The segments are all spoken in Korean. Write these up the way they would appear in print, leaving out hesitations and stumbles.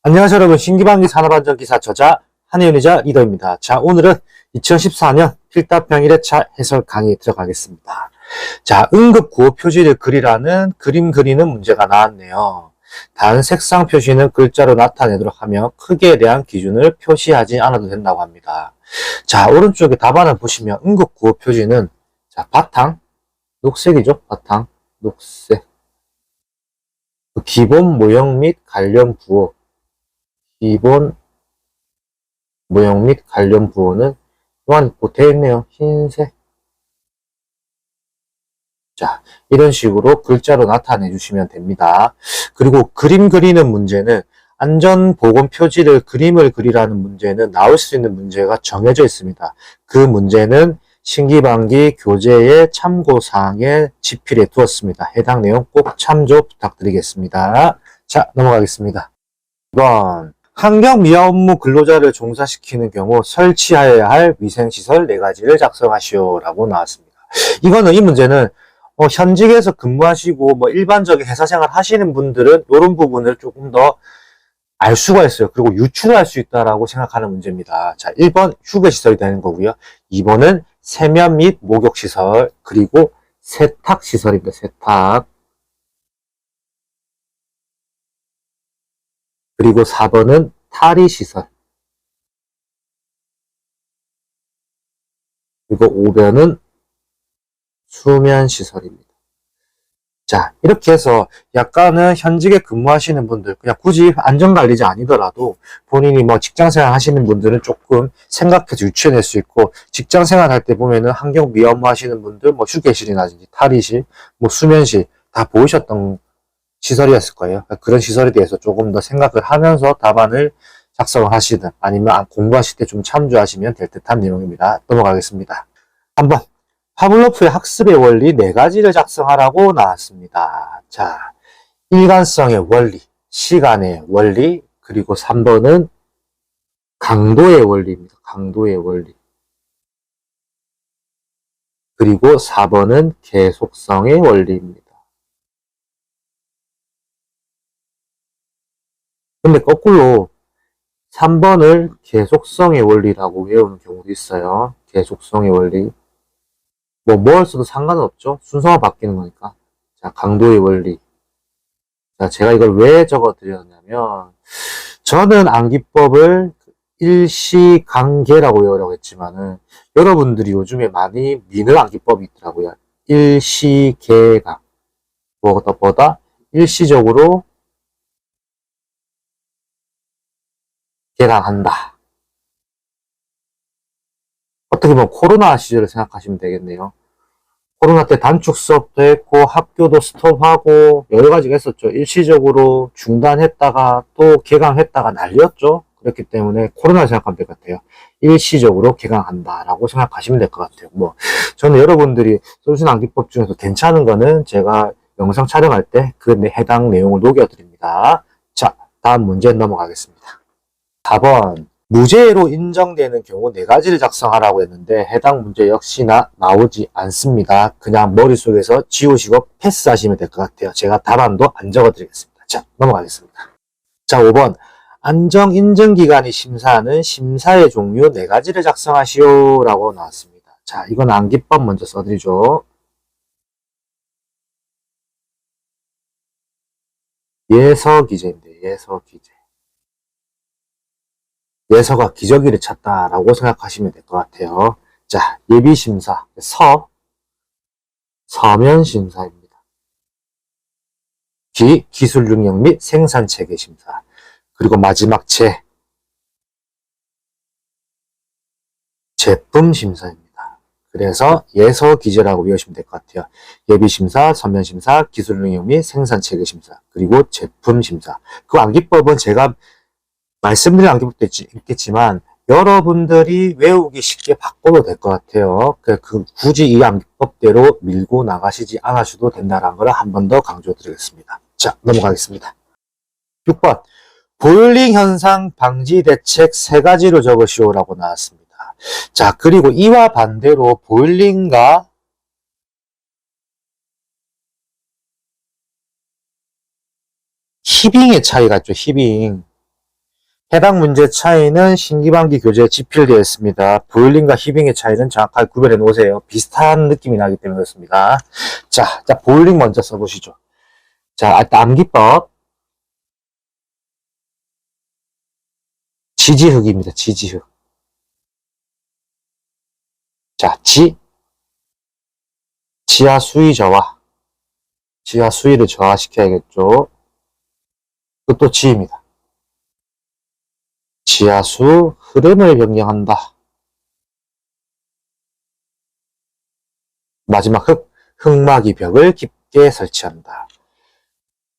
안녕하세요 여러분. 신기방기 산업안전기사 저자 한혜윤이자 리더입니다. 자, 오늘은 2014년 필답형 1회차 해설 강의 들어가겠습니다. 자, 응급구호 표지를 그리라는 그림 그리는 문제가 나왔네요. 단 색상 표시는 글자로 나타내도록 하며 크기에 대한 기준을 표시하지 않아도 된다고 합니다. 자, 오른쪽에 답안을 보시면 응급구호 표지는 자, 바탕 녹색이죠. 바탕 녹색 기본 모형 및 관련 부호 기본 모형 및 관련 부호는 또한 되어 있네요. 흰색. 자, 이런 식으로 글자로 나타내 주시면 됩니다. 그리고 그림 그리는 문제는 안전보건 표지를 그림을 그리라는 문제는 나올 수 있는 문제가 정해져 있습니다. 그 문제는 신기방기 교재의 참고사항에 집필해 두었습니다. 해당 내용 꼭 참조 부탁드리겠습니다. 자, 넘어가겠습니다. 2번. 환경미화 업무 근로자를 종사시키는 경우 설치해야 할 위생시설 4가지를 작성하시오 라고 나왔습니다. 이 문제는 현직에서 근무하시고 일반적인 회사생활 하시는 분들은 이런 부분을 조금 더 알 수가 있어요. 그리고 유출할 수 있다라고 생각하는 문제입니다. 자, 1번 휴게시설이 되는 거고요. 2번은 세면 및 목욕시설, 그리고 세탁시설입니다. 세탁. 그리고 4번은 탈의시설. 그리고 5번은 수면시설입니다. 자, 이렇게 해서 약간은 현직에 근무하시는 분들, 그냥 굳이 안전관리자 아니더라도 본인이 직장생활 하시는 분들은 조금 생각해서 유추해낼 수 있고, 직장생활 할 때 보면은 환경미화 업무 하시는 분들, 휴게실이라든지 탈의실, 수면실 다 보이셨던 시설이었을 거예요. 그런 시설에 대해서 조금 더 생각을 하면서 답안을 작성을 하시든 아니면 공부하실 때 좀 참조하시면 될 듯한 내용입니다. 넘어가겠습니다. 한번 파블로프의 학습의 원리 4가지를 작성하라고 나왔습니다. 자, 일관성의 원리, 시간의 원리, 그리고 3번은 강도의 원리입니다. 강도의 원리. 그리고 4번은 계속성의 원리입니다. 근데 거꾸로 3번을 계속성의 원리라고 외우는 경우도 있어요. 계속성의 원리. 뭘 써도 상관은 없죠. 순서가 바뀌는 거니까. 자, 강도의 원리. 자, 제가 이걸 왜 적어 드렸냐면, 저는 암기법을 일시강계라고 외우라고 했지만은, 여러분들이 요즘에 많이 미는 암기법이 있더라고요. 일시계강. 뭐보다 일시적으로 개강한다. 어떻게 보면 코로나 시절을 생각하시면 되겠네요. 코로나 때 단축 수업도 했고 학교도 스톱하고 여러 가지가 있었죠. 일시적으로 중단했다가 또 개강했다가 난리였죠. 그렇기 때문에 코로나를 생각하면 될 것 같아요. 일시적으로 개강한다라고 생각하시면 될 것 같아요. 저는 여러분들이 솔루션 암기법 중에서 괜찮은 거는 제가 영상 촬영할 때 그 해당 내용을 녹여드립니다. 자, 다음 문제 넘어가겠습니다. 4번. 무죄로 인정되는 경우 4가지를 작성하라고 했는데 해당 문제 역시나 나오지 않습니다. 그냥 머릿속에서 지우시고 패스하시면 될 것 같아요. 제가 답안도 안 적어드리겠습니다. 자, 넘어가겠습니다. 자, 5번. 안정인증기관이 심사하는 심사의 종류 4가지를 작성하시오 라고 나왔습니다. 자, 이건 암기법 먼저 써드리죠. 예서기재입니다. 예서기재. 예서가 기저귀를 찾다라고 생각하시면 될 것 같아요. 자, 예비심사, 서면심사입니다. 기술능력 및 생산체계심사. 그리고 마지막 제품심사입니다. 그래서 예서기재라고 외우시면 될 것 같아요. 예비심사, 서면심사, 기술능력 및 생산체계심사, 그리고 제품심사. 그 암기법은 제가 말씀드린 암기법도 있겠지만 여러분들이 외우기 쉽게 바꿔도 될 것 같아요. 굳이 이 암기법대로 밀고 나가시지 않으셔도 된다는 걸 한 번 더 강조드리겠습니다. 자, 넘어가겠습니다. 6번. 보일링 현상 방지 대책 3가지로 적으시오라고 나왔습니다. 자, 그리고 이와 반대로 보일링과 히빙의 차이가 있죠. 히빙. 해당 문제 차이는 신기반기 교재에 집필되어 있습니다. 보일링과 히빙의 차이는 정확하게 구별해 놓으세요. 비슷한 느낌이 나기 때문에 그렇습니다. 자, 보일링 먼저 써보시죠. 자, 암기법. 지지흙입니다. 지지흙. 자, 지하 수위 저하. 지하 수위를 저하시켜야겠죠. 그것도 지입니다. 지하수 흐름을 변경한다. 마지막 흙막이 벽을 깊게 설치한다.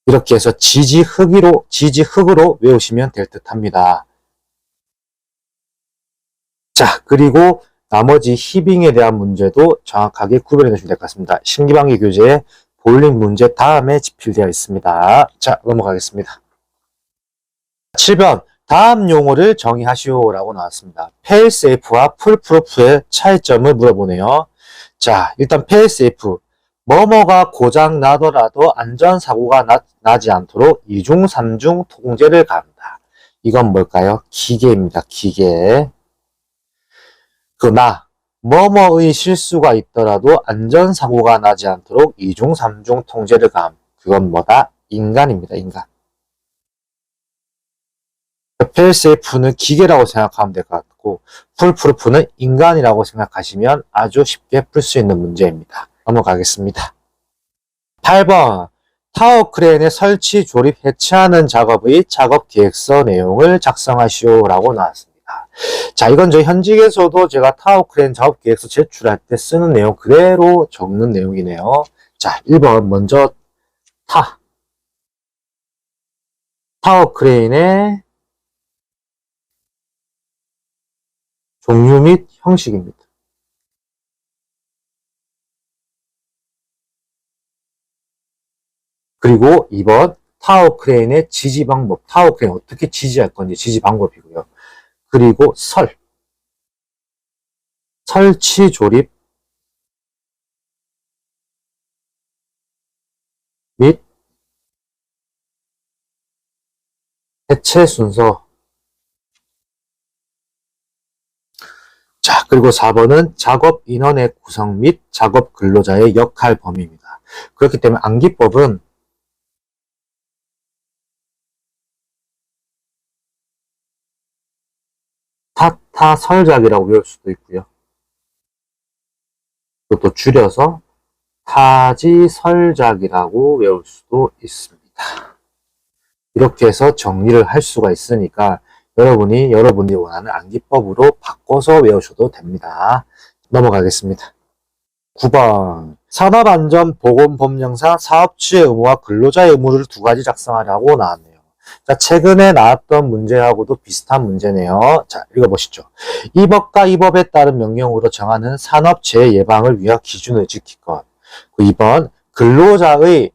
이렇게 해서 지지흙으로 외우시면 될 듯 합니다. 자, 그리고 나머지 히빙에 대한 문제도 정확하게 구별해 주시면 될 것 같습니다. 신기반기 교재에 보일링 문제 다음에 집필되어 있습니다. 자, 넘어가겠습니다. 7번. 다음 용어를 정의하시오라고 나왔습니다. 페일세이프와 풀프루프의 차이점을 물어보네요. 자, 일단 페일세이프. 뭐뭐가 고장 나더라도 안전사고가 나지 않도록 2중, 3중 통제를 가한다. 이건 뭘까요? 기계입니다. 기계. 뭐뭐의 실수가 있더라도 안전사고가 나지 않도록 2중, 3중 통제를 가함. 그건 뭐다? 인간입니다. 인간. 페일세이프는 기계라고 생각하면 될 것 같고 풀프루프는 인간이라고 생각하시면 아주 쉽게 풀 수 있는 문제입니다. 넘어가겠습니다. 8번. 타워 크레인의 설치, 조립, 해체하는 작업의 작업 계획서 내용을 작성하시오 라고 나왔습니다. 자, 이건 저희 현직에서도 제가 타워 크레인 작업 계획서 제출할 때 쓰는 내용 그대로 적는 내용이네요. 자, 1번 먼저 타워 크레인의 종류 및 형식입니다. 그리고 2번 타워 크레인의 지지 방법, 타워 크레인 어떻게 지지할 건지 지지 방법이고요. 그리고 설치 조립 및 해체 순서. 자, 그리고 4번은 작업 인원의 구성 및 작업 근로자의 역할 범위입니다. 그렇기 때문에 암기법은 타설작이라고 외울 수도 있고요. 그것도 줄여서 타지설작이라고 외울 수도 있습니다. 이렇게 해서 정리를 할 수가 있으니까 여러분이 원하는 암기법으로 바꿔서 외우셔도 됩니다. 넘어가겠습니다. 9번. 산업안전보건법령상 사업주의 의무와 근로자의 의무를 두 가지 작성하라고 나왔네요. 자, 최근에 나왔던 문제하고도 비슷한 문제네요. 자, 읽어보시죠. 이 법과 이 법에 따른 명령으로 정하는 산업재해 예방을 위한 기준을 지킬 것. 2번. 근로자의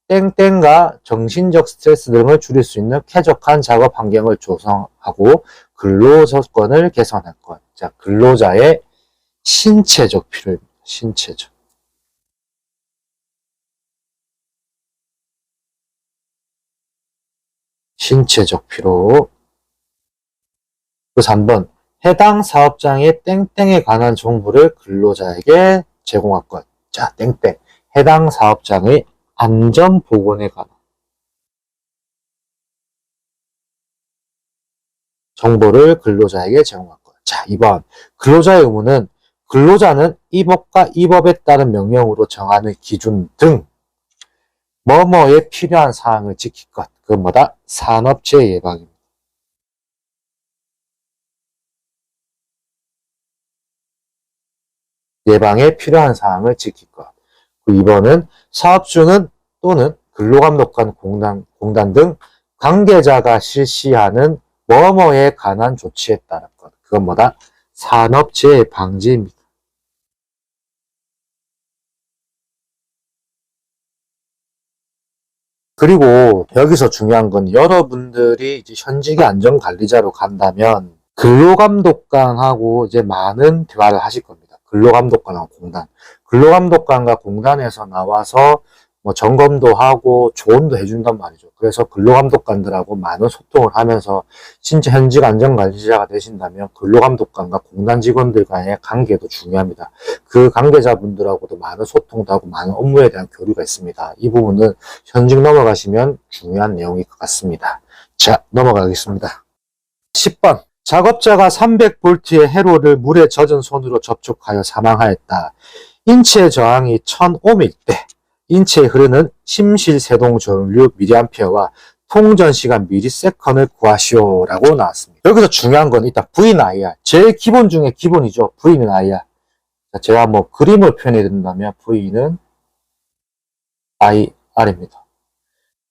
땡땡과 정신적 스트레스 등을 줄일 수 있는 쾌적한 작업 환경을 조성하고 근로조건을 개선할 것. 자, 근로자의 신체적 필요입니다. 신체적 필요. 그 3번. 해당 사업장의 땡땡에 관한 정보를 근로자에게 제공할 것. 자, 땡땡. 해당 사업장의 안전보건에 관한 정보를 근로자에게 제공할 것. 자, 2번. 근로자의 의무는 근로자는 이 법과 이 법에 따른 명령으로 정하는 기준 등 뭐뭐에 필요한 사항을 지킬 것. 그건 뭐다? 산업재해 예방입니다. 예방에 필요한 사항을 지킬 것. 2번은 사업주는 또는 근로감독관 공단 등 관계자가 실시하는 뭐뭐에 관한 조치에 따른 것. 그건 뭐다? 산업재해 방지입니다. 그리고 여기서 중요한 건 여러분들이 이제 현직의 안전관리자로 간다면 근로감독관하고 이제 많은 대화를 하실 겁니다. 근로감독관하고 공단. 근로감독관과 공단에서 나와서 뭐 점검도 하고 조언도 해준단 말이죠. 그래서 근로감독관들하고 많은 소통을 하면서 진짜 현직 안전관리자가 되신다면 근로감독관과 공단 직원들 간의 관계도 중요합니다. 그 관계자분들하고도 많은 소통도 하고 많은 업무에 대한 교류가 있습니다. 이 부분은 현직 넘어가시면 중요한 내용일 것 같습니다. 자, 넘어가겠습니다. 10번. 작업자가 300V의 회로를 물에 젖은 손으로 접촉하여 사망하였다. 인체의 저항이 1000옴일 때 인체에 흐르는 심실세동 전류 미리암페어와 통전 시간 미리세컨을 구하시오라고 나왔습니다. 여기서 중요한 건 일단 V는 IR. 제일 기본 중에 기본이죠. V는 IR. 제가 뭐 그림을 표현해 드린다면 V는 IR입니다.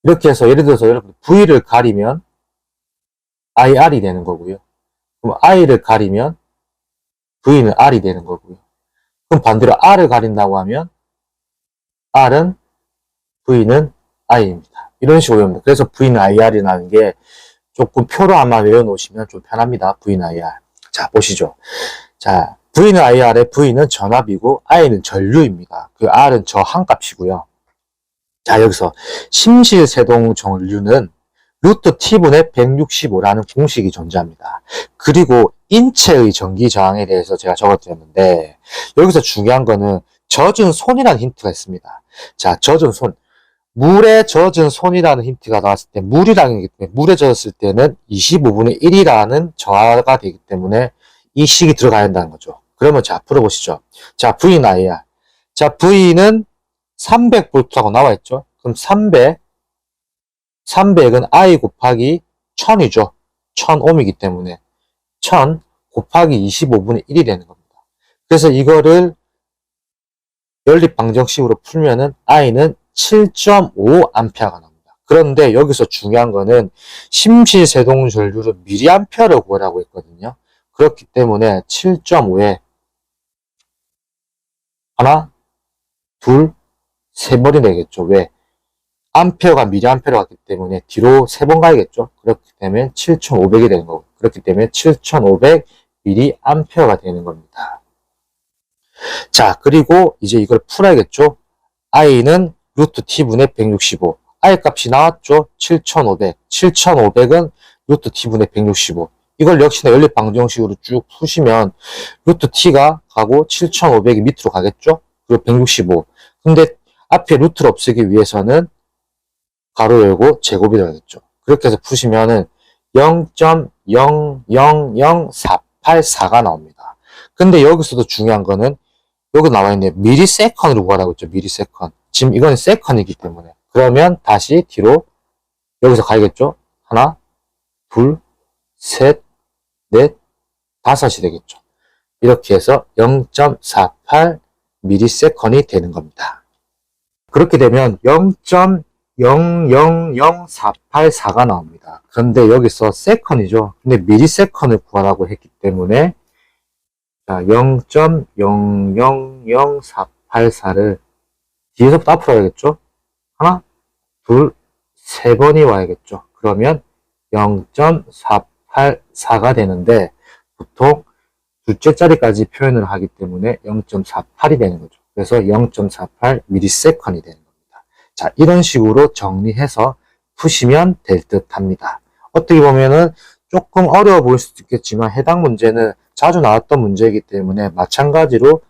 이렇게 해서 예를 들어서 여러분 V를 가리면 IR이 되는 거고요. 그럼 I를 가리면 V는 R이 되는 거고요. 그럼 반대로 R을 가린다고 하면 R은 V는 I입니다. 이런 식으로 외웁니다. 그래서 V는 IR이라는 게 조금 표로 아마 외워놓으시면 좀 편합니다. V는 IR. 자, 보시죠. 자, V는 IR의 V는 전압이고 I는 전류입니다. 그 R은 저항값이고요. 자, 여기서 심실세동 전류는 루트 T분의 165라는 공식이 존재합니다. 그리고 인체의 전기 저항에 대해서 제가 적어드렸는데 여기서 중요한 거는 젖은 손이라는 힌트가 있습니다. 자, 젖은 손. 물에 젖은 손이라는 힌트가 나왔을 때 물이라는 게 물에 젖었을 때는 25분의 1이라는 저하가 되기 때문에 이 식이 들어가야 한다는 거죠. 그러면 자, 풀어보시죠. 자, V는 IR. 자, V는 300V라고 나와 있죠. 그럼 300은 I 곱하기 1000이죠. 1000옴이기 때문에 1000 곱하기 25분의 1이 되는 겁니다. 그래서 이거를 연립방정식으로 풀면은 I는 7.5A가 나옵니다. 그런데 여기서 중요한 거는 심실세동 전류를 미리암페어를 구하라고 했거든요. 그렇기 때문에 7.5에 하나, 둘, 세 번이 되겠죠. 왜? 암페어가 미리암페어로 갔기 때문에 뒤로 세 번 가야겠죠. 그렇기 때문에 7,500이 되는 거고, 그렇기 때문에 7,500 미리암페어가 되는 겁니다. 자, 그리고 이제 이걸 풀어야겠죠. I는 루트 T분의 165. I 값이 나왔죠. 7,500. 7,500은 루트 T분의 165. 이걸 역시나 연립방정식으로 쭉 푸시면 루트 T가 가고 7,500이 밑으로 가겠죠. 그리고 165. 근데 앞에 루트를 없애기 위해서는 가로 열고 제곱이 되겠죠. 그렇게 해서 푸시면은 0.000484가 나옵니다. 근데 여기서도 중요한 거는 여기 나와 있는 미리세컨으로 구하라고 했죠. 미리세컨. 지금 이건 세컨이기 때문에. 그러면 다시 뒤로 여기서 가야겠죠. 하나, 둘, 셋, 넷, 다섯이 되겠죠. 이렇게 해서 0.48 미리세컨이 되는 겁니다. 그렇게 되면 0.000484가 나옵니다. 그런데 여기서 세컨이죠. 근데 미리세컨을 구하라고 했기 때문에 0.000484를 뒤에서부터 앞으로 와야겠죠. 하나, 둘, 세 번이 와야겠죠. 그러면 0.484가 되는데 보통 둘째 자리까지 표현을 하기 때문에 0.48이 되는 거죠. 그래서 0.48ms이 되는 겁니다. 자, 이런 식으로 정리해서 푸시면 될 듯 합니다. 어떻게 보면은 조금 어려워 보일 수도 있겠지만 해당 문제는 자주 나왔던 문제이기 때문에 마찬가지로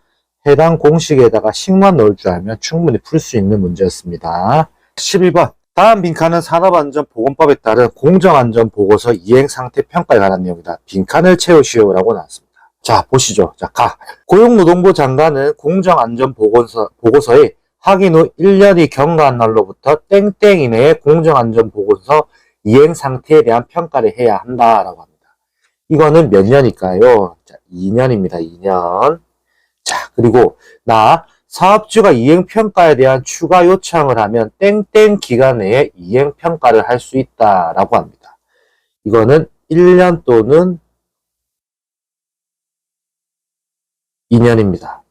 해당 공식에다가 식만 넣을 줄 알면 충분히 풀 수 있는 문제였습니다. 11번. 다음 빈칸은 산업안전보건법에 따른 공정안전보고서 이행상태 평가에 관한 내용이다. 빈칸을 채우시오라고 나왔습니다. 자, 보시죠. 자, 고용노동부 장관은 공정안전보고서의 확인 후 1년이 경과한 날로부터 땡땡 이내에 공정안전보고서 이행상태에 대한 평가를 해야 한다라고 합니다. 이거는 몇 년일까요? 자, 2년입니다. 2년. 자, 그리고 사업주가 이행평가에 대한 추가 요청을 하면 땡땡 기간 내에 이행평가를 할 수 있다라고 합니다. 이거는 1년 또는 2년입니다.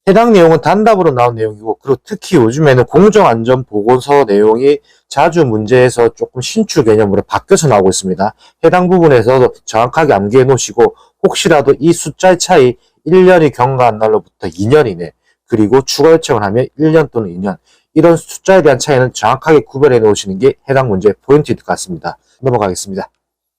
해당 내용은 단답으로 나온 내용이고, 그리고 특히 요즘에는 공정안전보고서 내용이 자주 문제에서 조금 신축 개념으로 바뀌어서 나오고 있습니다. 해당 부분에서 정확하게 암기해 놓으시고, 혹시라도 이 숫자의 차이 1년이 경과한 날로부터 2년 이내, 그리고 추가 요청을 하면 1년 또는 2년, 이런 숫자에 대한 차이는 정확하게 구별해 놓으시는 게 해당 문제의 포인트일 것 같습니다. 넘어가겠습니다.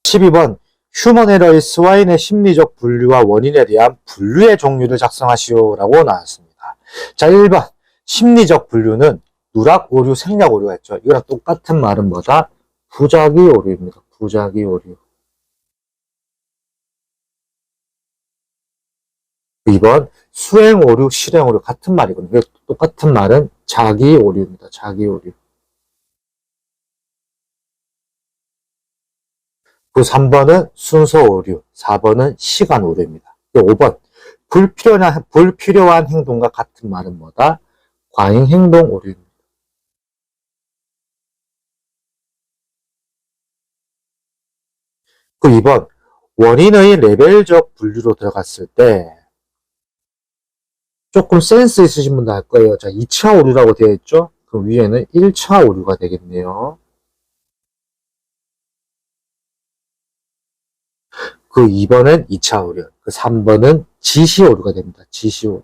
12번 휴먼 에러의 스와인의 심리적 분류와 원인에 대한 분류의 종류를 작성하시오 라고 나왔습니다. 자, 1번 심리적 분류는 누락 오류, 생략 오류가 있죠. 이거랑 똑같은 말은 뭐다? 부작위 오류입니다. 부작위 오류. 2번 수행 오류, 실행 오류 같은 말이거든요. 똑같은 말은 자기 오류입니다. 자기 오류. 그 3번은 순서 오류, 4번은 시간 오류입니다. 5번 불필요한 행동과 같은 말은 뭐다? 과잉 행동 오류입니다. 그 2번 원인의 레벨적 분류로 들어갔을 때 조금 센스 있으신 분도 알 거예요. 자, 2차 오류라고 되어 있죠? 그 위에는 1차 오류가 되겠네요. 그 2번은 2차 오류, 그 3번은 지시 오류가 됩니다. 지시 오류.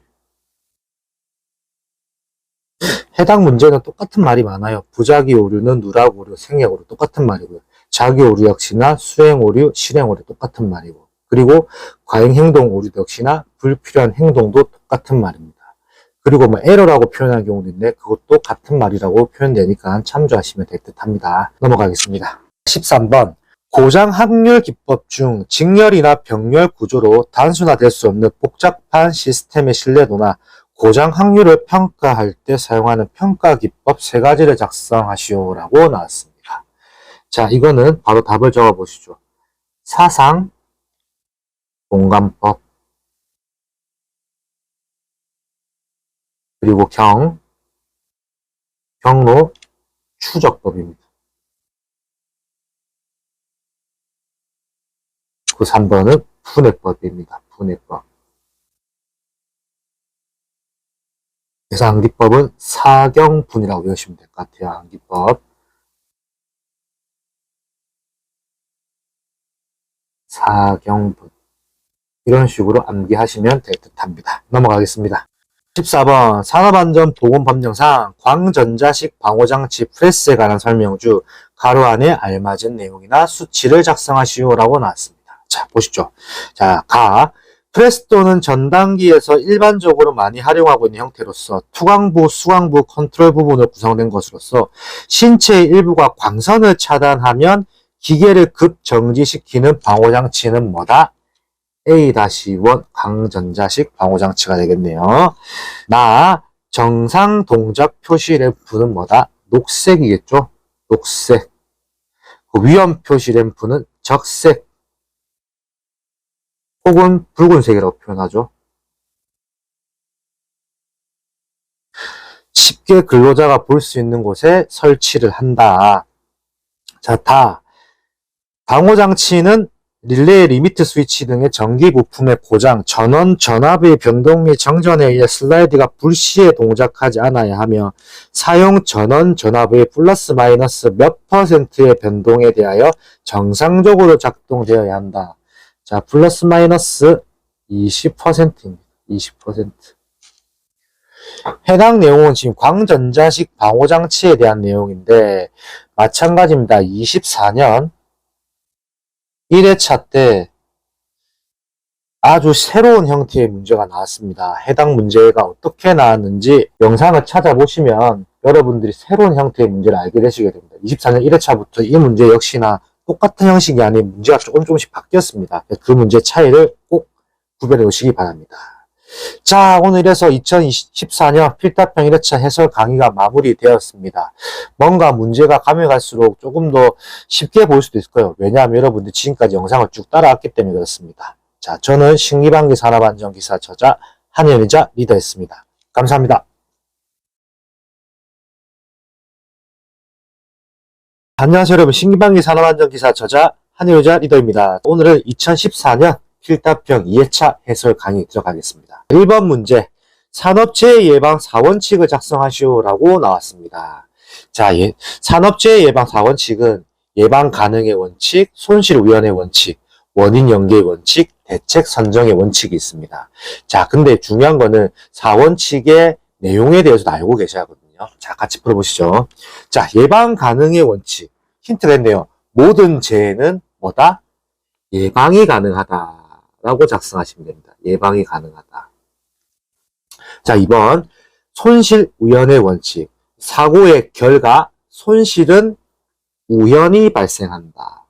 해당 문제는 똑같은 말이 많아요. 부작위 오류는 누락 오류, 생략 오류 똑같은 말이고요. 자기 오류 역시나 수행 오류, 실행 오류 똑같은 말이고, 그리고 과잉 행동 오류 역시나 불필요한 행동도 똑같은 말입니다. 그리고 뭐 에러라고 표현한 경우도 있는데 그것도 같은 말이라고 표현되니까 참조하시면 될 듯합니다. 넘어가겠습니다. 13번 고장 확률 기법 중 직렬이나 병렬 구조로 단순화될 수 없는 복잡한 시스템의 신뢰도나 고장 확률을 평가할 때 사용하는 평가 기법 3가지를 작성하시오 라고 나왔습니다. 자, 이거는 바로 답을 적어 보시죠. 사상, 공감법, 그리고 경로, 추적법입니다. 그 3번은 분해법입니다. 분해법. 그래서 암기법은 사경분이라고 외우시면 될 것 같아요. 암기법. 사경분. 이런 식으로 암기하시면 될 듯합니다. 넘어가겠습니다. 14번 산업안전보건법령상 광전자식 방호장치 프레스에 관한 설명주 가로 안에 알맞은 내용이나 수치를 작성하시오 라고 나왔습니다. 자, 보시죠. 자, 프레스 또는 전단기에서 일반적으로 많이 활용하고 있는 형태로서 투광부, 수광부, 컨트롤 부분으로 구성된 것으로서 신체의 일부가 광선을 차단하면 기계를 급정지시키는 방호장치는 뭐다? A-1 광전자식 방호장치가 되겠네요. 정상 동작 표시 램프는 뭐다? 녹색이겠죠? 녹색. 위험 표시 램프는 적색 혹은 붉은색이라고 표현하죠. 쉽게 근로자가 볼 수 있는 곳에 설치를 한다. 자, 방호장치는 릴레이, 리미트 스위치 등의 전기 부품의 고장, 전원, 전압의 변동 및 정전에 의해 슬라이드가 불시에 동작하지 않아야 하며 사용 전원, 전압의 플러스 마이너스 몇 %의 변동에 대하여 정상적으로 작동되어야 한다. 자, 플러스 마이너스 20%입니다. 20%. 해당 내용은 지금 광전자식 방호장치에 대한 내용인데 마찬가지입니다. 24년 1회차 때 아주 새로운 형태의 문제가 나왔습니다. 해당 문제가 어떻게 나왔는지 영상을 찾아보시면 여러분들이 새로운 형태의 문제를 알게 되시게 됩니다. 24년 1회차부터 이 문제 역시나 똑같은 형식이 아닌 문제가 조금씩 바뀌었습니다. 그 문제의 차이를 꼭 구별해 놓으시기 바랍니다. 자, 오늘 이래서 2014년 필답형 1회차 해설 강의가 마무리되었습니다. 뭔가 문제가 가면 갈수록 조금 더 쉽게 보일 수도 있을 거예요. 왜냐하면 여러분들이 지금까지 영상을 쭉 따라왔기 때문에 그렇습니다. 자, 저는 신기방기 산업안전기사 저자 한현희자 리더였습니다. 감사합니다. 안녕하세요 여러분, 신기방기 산업안전기사 저자 한현희자 리더입니다. 오늘은 2014년 필답형 2회차 해설 강의 들어가겠습니다. 1번 문제, 산업재해 예방 4원칙을 작성하시오 라고 나왔습니다. 자, 산업재해 예방 4원칙은 예방 가능의 원칙, 손실 우연의 원칙, 원인 연계의 원칙, 대책 선정의 원칙이 있습니다. 자, 근데 중요한 거는 4원칙의 내용에 대해서도 알고 계셔야 하거든요. 거거든요. 자, 같이 풀어보시죠. 자, 예방 가능의 원칙. 힌트가 있네요. 모든 재해는 뭐다? 예방이 가능하다라고 작성하시면 됩니다. 예방이 가능하다. 자, 2번 손실 우연의 원칙. 사고의 결과 손실은 우연히 발생한다.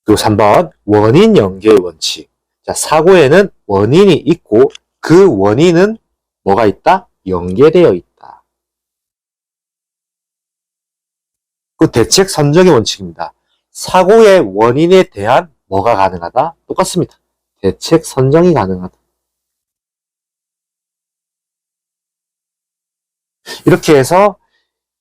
그리고 3번 원인 연계의 원칙. 자, 사고에는 원인이 있고 그 원인은 뭐가 있다? 연계되어 있다. 그 대책 선정의 원칙입니다. 사고의 원인에 대한 뭐가 가능하다? 똑같습니다. 대책 선정이 가능하다. 이렇게 해서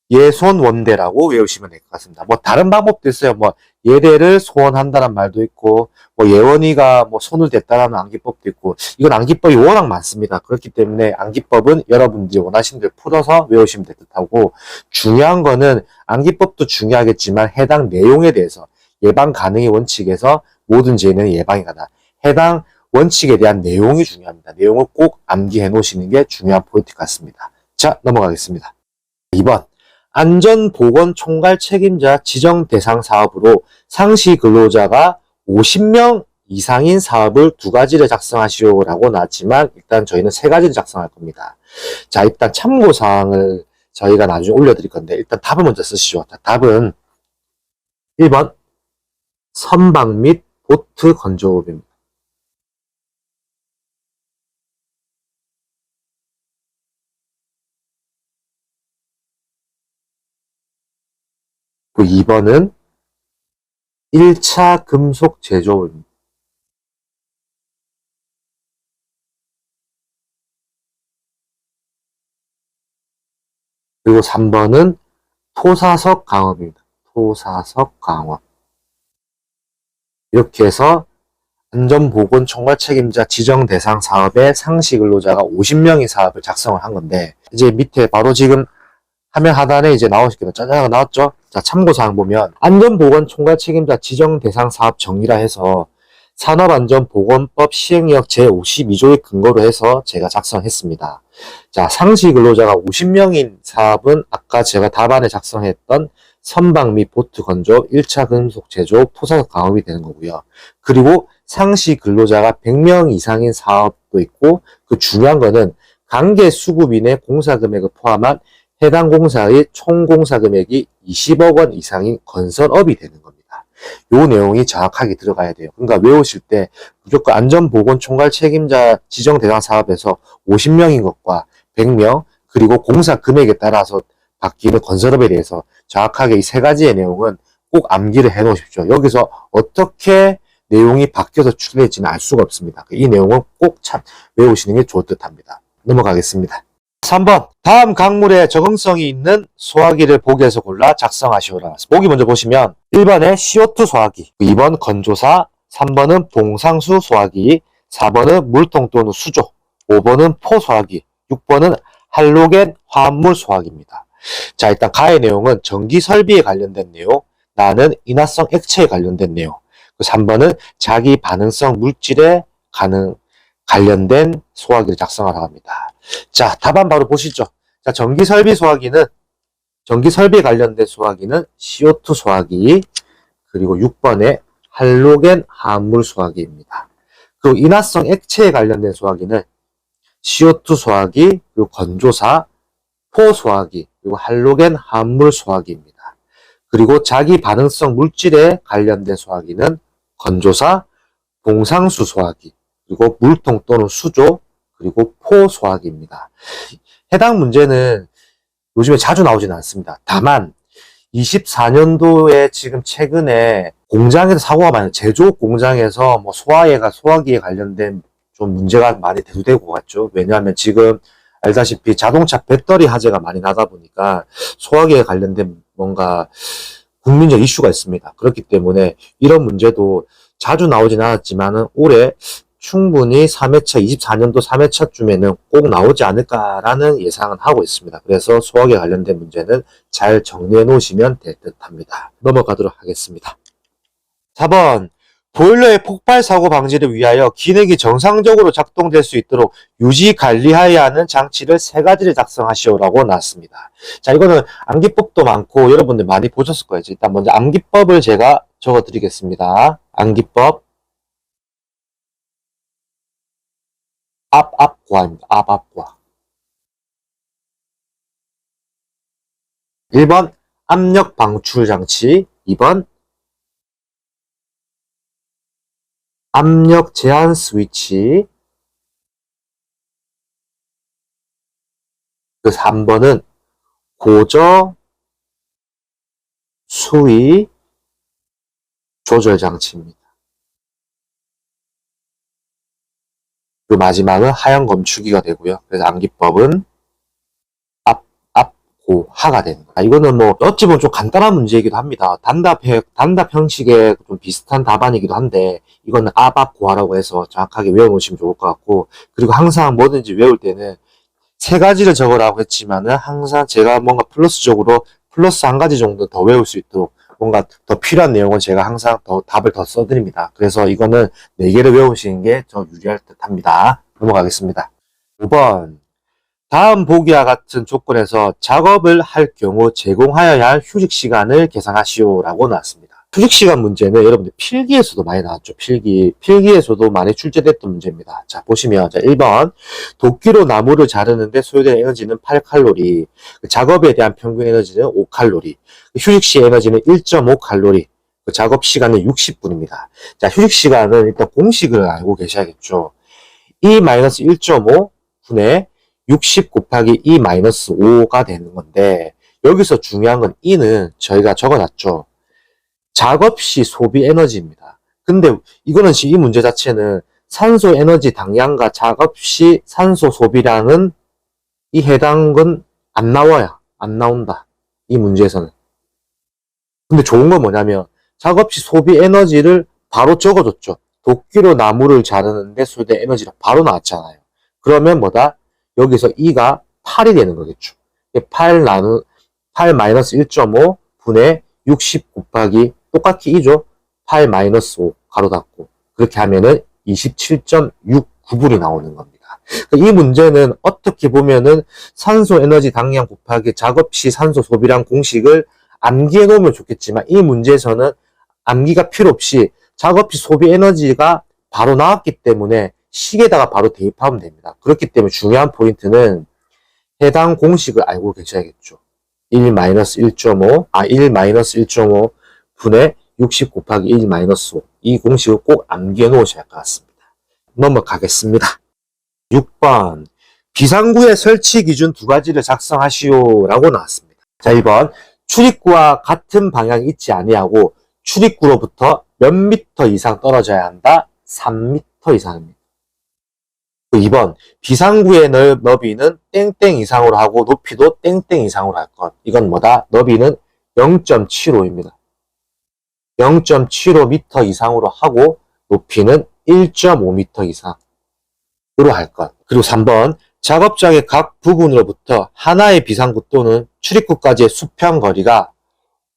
예손원대라고 외우시면 될 것 같습니다. 뭐 다른 방법도 있어요. 뭐 예대를 소원한다는 말도 있고 뭐 예원이가 뭐 손을 댔다라는 암기법도 있고 이건 암기법이 워낙 많습니다. 그렇기 때문에 암기법은 여러분들이 원하시는 대로 풀어서 외우시면 될 듯하고 중요한 거는 암기법도 중요하겠지만 해당 내용에 대해서 예방 가능의 원칙에서 모든 재해는 예방이 가다. 해당 원칙에 대한 내용이 중요합니다. 내용을 꼭 암기해 놓으시는 게 중요한 포인트 같습니다. 자, 넘어가겠습니다. 2번 안전보건 총괄 책임자 지정 대상 사업으로 상시 근로자가 50명 이상인 사업을 2가지를 작성하시오라고 나왔지만 일단 저희는 3가지를 작성할 겁니다. 자, 일단 참고사항을 저희가 나중에 올려드릴 건데 일단 답을 먼저 쓰시죠. 자, 답은 1번 선박 및 보트 건조업입니다. 그리고 2번은 1차 금속 제조업입니다. 그리고 3번은 토사석 강업입니다. 토사석 강업. 이렇게 해서 안전보건 총괄 책임자 지정 대상 사업에 상시 근로자가 50명의 사업을 작성을 한 건데 이제 밑에 바로 지금 화면 하단에 이제 나오시겠다. 짜자가 나왔죠? 자, 참고사항 보면 안전보건 총괄 책임자 지정 대상 사업 정의라 해서 산업안전보건법 시행령 제52조의 근거로 해서 제가 작성했습니다. 자, 상시 근로자가 50명인 사업은 아까 제가 답안에 작성했던 선박 및 보트 건조, 1차 금속 제조, 토사석 강업이 되는 거고요. 그리고 상시 근로자가 100명 이상인 사업도 있고 그 중요한 거는 관계 수급인의 공사 금액을 포함한 해당 공사의 총 공사 금액이 20억 원 이상인 건설업이 되는 겁니다. 요 내용이 정확하게 들어가야 돼요. 그러니까 외우실 때 무조건 안전보건 총괄 책임자 지정 대상 사업에서 50명인 것과 100명 그리고 공사 금액에 따라서 바뀌는 건설업에 대해서 정확하게 이 3가지의 내용은 꼭 암기를 해 놓으십시오. 여기서 어떻게 내용이 바뀌어서 추가될지는 알 수가 없습니다. 이 내용은 꼭 참 외우시는 게 좋을 듯 합니다. 넘어가겠습니다. 3번 다음 강물에 적응성이 있는 소화기를 보기에서 골라 작성하시오라. 보기 먼저 보시면 1번에 CO2 소화기, 2번 건조사, 3번은 봉상수 소화기, 4번은 물통 또는 수조, 5번은 포 소화기, 6번은 할로겐 화합물 소화기입니다. 자, 일단 가의 내용은 전기 설비에 관련된 내용, 나는 인화성 액체에 관련된 내용, 3번은 자기 반응성 물질에 관련된 소화기를 작성하라고 합니다. 자, 답안 바로 보시죠. 자, 전기설비에 관련된 소화기는 CO2 소화기, 그리고 6번에 할로겐 화합물 소화기입니다. 그리고 인화성 액체에 관련된 소화기는 CO2 소화기, 그리고 건조사, 포 소화기, 그리고 할로겐 화합물 소화기입니다. 그리고 자기 반응성 물질에 관련된 소화기는 건조사, 봉상수 소화기, 그리고 물통 또는 수조, 그리고 포 소화기입니다. 해당 문제는 요즘에 자주 나오지는 않습니다. 다만 24년도에 지금 최근에 공장에서 사고가 많이 제조업 공장에서 뭐 소화기에 관련된 좀 문제가 많이 대두되고 갔죠. 왜냐하면 지금 알다시피 자동차 배터리 화재가 많이 나다 보니까 소화기에 관련된 뭔가 국민적 이슈가 있습니다. 그렇기 때문에 이런 문제도 자주 나오진 않았지만은 올해 충분히 3회차, 24년도 3회차쯤에는 꼭 나오지 않을까라는 예상은 하고 있습니다. 그래서 소화기에 관련된 문제는 잘 정리해 놓으시면 될 듯 합니다. 넘어가도록 하겠습니다. 4번 보일러의 폭발 사고 방지를 위하여 기능이 정상적으로 작동될 수 있도록 유지 관리하여야 하는 장치를 3가지를 작성하시오라고 나왔습니다. 자, 이거는 암기법도 많고 여러분들 많이 보셨을 거예요. 일단 먼저 암기법을 제가 적어 드리겠습니다. 암기법 앞과입니다. 앞과 1번 압력 방출 장치, 2번 압력 제한 스위치, 그 3번은 고저 수위 조절 장치입니다. 그 마지막은 하형 검출기가 되고요. 그래서 암기법은 고, 하가 되는 거야. 이거는 뭐 어찌 보면 좀 간단한 문제이기도 합니다. 단답 형식의 좀 비슷한 답안이기도 한데 이거는 고하라고 해서 정확하게 외워놓으시면 좋을 것 같고, 그리고 항상 뭐든지 외울 때는 3가지를 적으라고 했지만은 항상 제가 뭔가 플러스적으로 플러스 1가지 정도 더 외울 수 있도록 뭔가 더 필요한 내용은 제가 항상 더 답을 더 써드립니다. 그래서 이거는 4개를 외우시는 게 더 유리할 듯 합니다. 넘어가겠습니다. 5번 다음 보기와 같은 조건에서 작업을 할 경우 제공하여야 할 휴식 시간을 계산하시오라고 나왔습니다. 휴식 시간 문제는 여러분들 필기에서도 많이 나왔죠. 필기에서도 많이 출제됐던 문제입니다. 자, 보시면 1번 도끼로 나무를 자르는데 소요된 에너지는 8칼로리, 작업에 대한 평균 에너지는 5칼로리, 휴식 시 에너지는 1.5칼로리, 작업 시간은 60분입니다. 자, 휴식 시간은 일단 공식을 알고 계셔야겠죠. E-1.5 분의 60 곱하기 E-5가 되는 건데, 여기서 중요한 건 E는 저희가 적어놨죠. 작업 시 소비 에너지입니다. 근데 이거는 이 문제 자체는 산소 에너지 당량과 작업 시 산소 소비량은 이 해당은 안 나와요. 안 나온다. 이 문제에서는. 근데 좋은 건 뭐냐면 작업 시 소비 에너지를 바로 적어줬죠. 도끼로 나무를 자르는데 소요된 에너지가 바로 나왔잖아요. 그러면 뭐다? 여기서 E가 8이 되는 거겠죠. 8 마이너스 1.5 분의 60 곱하기 똑같이 2죠. 8 마이너스 5 가로 닫고 그렇게 하면은 27.69불이 나오는 겁니다. 이 문제는 어떻게 보면은 산소 에너지 당량 곱하기 작업 시 산소 소비량 공식을 암기해 놓으면 좋겠지만 이 문제에서는 암기가 필요 없이 작업 시 소비 에너지가 바로 나왔기 때문에 식에다가 바로 대입하면 됩니다. 그렇기 때문에 중요한 포인트는 해당 공식을 알고 계셔야겠죠. 1-1.5 분의 60 곱하기 1-5 이 공식을 꼭 암기해 놓으셔야 할 것 같습니다. 넘어가겠습니다. 6번 비상구의 설치 기준 2가지를 작성하시오 라고 나왔습니다. 자, 1번 출입구와 같은 방향이 있지 아니하고 출입구로부터 몇 미터 이상 떨어져야 한다. 3미터 이상입니다. 2번 비상구의 너비는 땡땡 이상으로 하고 높이도 땡땡 이상으로 할 것. 이건 뭐다? 너비는 0.75입니다. 0.75m 이상으로 하고 높이는 1.5m 이상으로 할 것. 그리고 3번 작업장의 각 부분으로부터 하나의 비상구 또는 출입구까지의 수평 거리가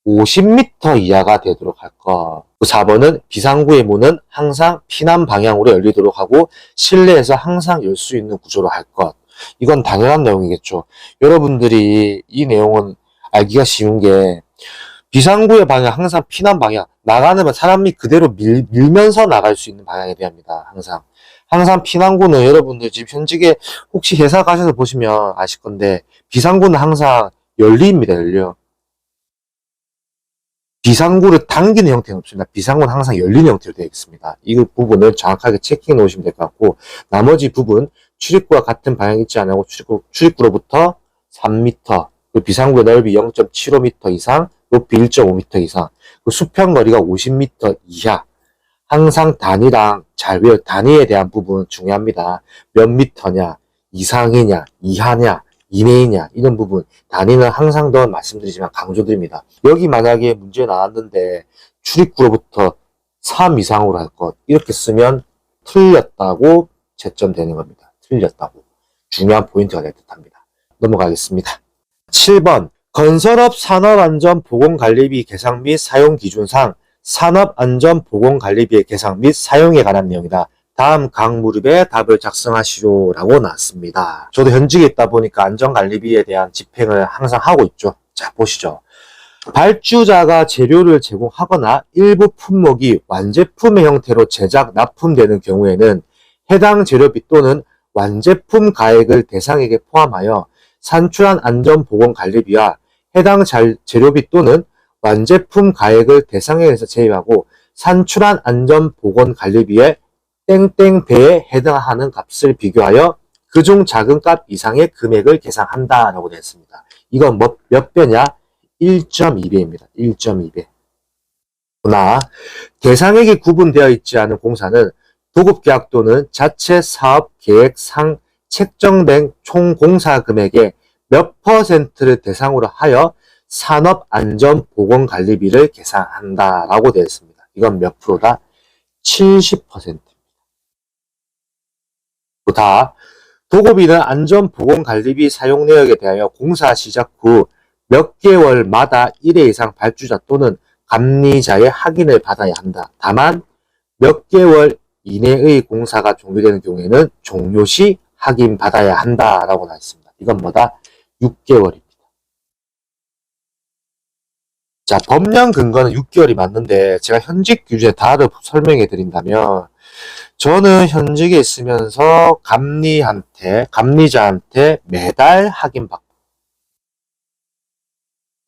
50m 이하가 되도록 할 것. 4번은 비상구의 문은 항상 피난 방향으로 열리도록 하고 실내에서 항상 열 수 있는 구조로 할 것. 이건 당연한 내용이겠죠. 여러분들이 이 내용은 알기가 쉬운 게 비상구의 방향 항상 피난 방향, 나가는 사람이 그대로 밀면서 나갈 수 있는 방향에 대합니다. 항상 피난구는 여러분들 지금 현직에 혹시 회사 가셔서 보시면 아실 건데 비상구는 항상 열립니다. 열려. 비상구를 당기는 형태는 없습니다. 비상구는 항상 열리는 형태로 되어 있습니다. 이 부분을 정확하게 체킹해 놓으시면 될 것 같고 나머지 부분 출입구와 같은 방향이 있지 않고 출입구로부터 3m, 그 비상구의 넓이 0.75m 이상, 높이 1.5m 이상, 그 수평 거리가 50m 이하. 항상 단위랑 잘 외워. 단위에 대한 부분 중요합니다. 몇 미터냐, 이상이냐, 이하냐, 이내이냐 이런 부분 단위는 항상 더 말씀드리지만 강조드립니다. 여기 만약에 문제 나왔는데 출입구로부터 3 이상으로 할 것 이렇게 쓰면 틀렸다고 채점되는 겁니다. 틀렸다고. 중요한 포인트가 될 듯합니다. 넘어가겠습니다. 7번 건설업 산업안전보건관리비 계상 및 사용 기준상 산업안전보건관리비의 계상 및 사용에 관한 내용이다. 다음 각 무렵에 답을 작성하시오 라고 나왔습니다. 저도 현직에 있다 보니까 안전관리비에 대한 집행을 항상 하고 있죠. 자, 보시죠. 발주자가 재료를 제공하거나 일부 품목이 완제품의 형태로 제작, 납품되는 경우에는 해당 재료비 또는 완제품 가액을 대상액에 포함하여 산출한 안전보건관리비와 해당 재료비 또는 완제품 가액을 대상액에서 제외하고 산출한 안전보건관리비에 땡땡 배에 해당하는 값을 비교하여 그중 작은 값 이상의 금액을 계산한다 라고 되어 있습니다. 이건 몇 배냐? 1.2배입니다. 1.2배. 그러나 대상액이 구분되어 있지 않은 공사는 도급계약 또는 자체 사업계획상 책정된 총 공사 금액의 몇 퍼센트를 대상으로 하여 산업안전보건관리비를 계산한다 라고 되어 있습니다. 이건 몇 프로다? 70%입니다. 다 도급이는 안전보건관리비 사용 내역에 대하여 공사 시작 후 몇 개월마다 1회 이상 발주자 또는 감리자의 확인을 받아야 한다. 다만 몇 개월 이내의 공사가 종료되는 경우에는 종료 시 확인받아야 한다라고 나와 있습니다. 이건 뭐다? 6개월입니다. 자, 법령 근거는 6개월이 맞는데 제가 현직 규제 다를 설명해 드린다면 저는 현직에 있으면서 감리자한테 매달 확인받고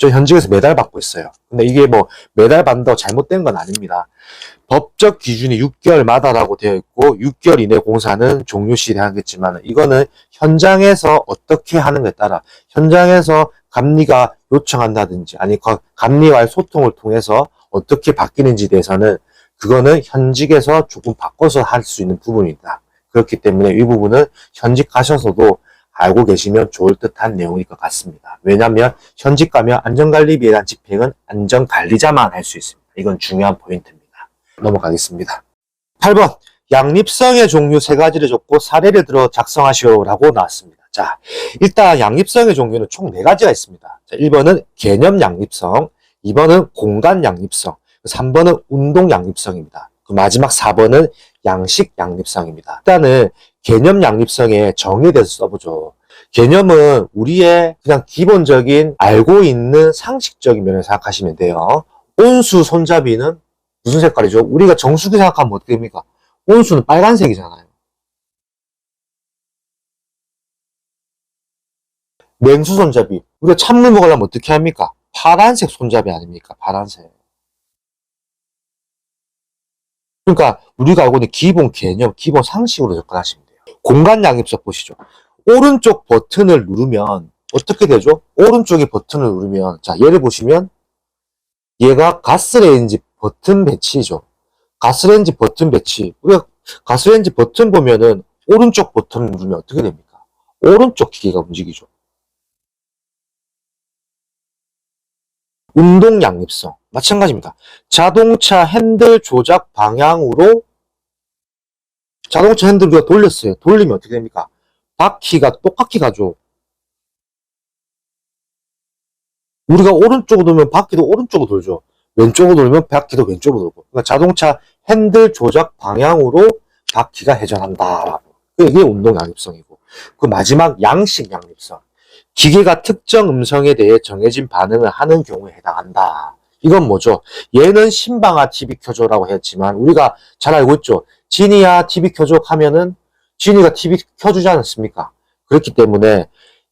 저 현직에서 매달 받고 있어요. 근데 이게 뭐 매달 받는다고 잘못된 건 아닙니다. 법적 기준이 6개월마다라고 되어 있고 6개월 이내 공사는 종료시 하겠지만 이거는 현장에서 어떻게 하는가에 따라 현장에서 감리가 요청한다든지 아니 감리와의 소통을 통해서 어떻게 바뀌는지에 대해서는 그거는 현직에서 조금 바꿔서 할 수 있는 부분입니다. 그렇기 때문에 이 부분은 현직 가셔서도 알고 계시면 좋을 듯한 내용일 것 같습니다. 왜냐하면 현직 가면 안전관리비에 대한 집행은 안전관리자만 할 수 있습니다. 이건 중요한 포인트입니다. 넘어가겠습니다. 8번 양립성의 종류 3가지를 줬고 사례를 들어 작성하시오라고 나왔습니다. 자, 일단 양립성의 종류는 총 4가지가 있습니다. 자, 1번은 개념 양립성, 2번은 공간 양립성, 3번은 운동 양립성입니다. 그 마지막 4번은 양식 양립성입니다. 일단은 개념 양립성의 정의에 대해서 써보죠. 개념은 우리의 그냥 기본적인 알고 있는 상식적인 면을 생각하시면 돼요. 온수 손잡이는 무슨 색깔이죠? 우리가 정수기 생각하면 어떻게 됩니까? 온수는 빨간색이잖아요. 냉수 손잡이. 우리가 찬물 먹으려면 어떻게 합니까? 파란색 손잡이 아닙니까? 파란색. 그러니까 우리가 알고 있는 기본 개념, 기본 상식으로 접근하시면 돼요. 공간 양립성 보시죠. 오른쪽 버튼을 누르면 어떻게 되죠? 오른쪽에 버튼을 누르면 자 얘를 보시면 얘가 가스레인지 버튼 배치죠. 가스레인지 버튼 배치. 우리가 가스레인지 버튼 보면은 오른쪽 버튼을 누르면 어떻게 됩니까? 오른쪽 기계가 움직이죠. 운동 양립성 마찬가지입니다. 자동차 핸들 조작 방향으로 자동차 핸들 우리가 돌렸어요. 돌리면 어떻게 됩니까? 바퀴가 똑같이 가죠. 우리가 오른쪽으로 돌면 바퀴도 오른쪽으로 돌죠. 왼쪽으로 돌면 바퀴도 왼쪽으로 돌고. 그러니까 자동차 핸들 조작 방향으로 바퀴가 회전한다. 이게 운동 양립성이고. 그 마지막 양식 양립성. 기계가 특정 음성에 대해 정해진 반응을 하는 경우에 해당한다. 이건 뭐죠? 얘는 신방아 TV 켜줘라고 했지만 우리가 잘 알고 있죠. 지니야 TV 켜줘 하면은 지니가 TV 켜주지 않습니까? 그렇기 때문에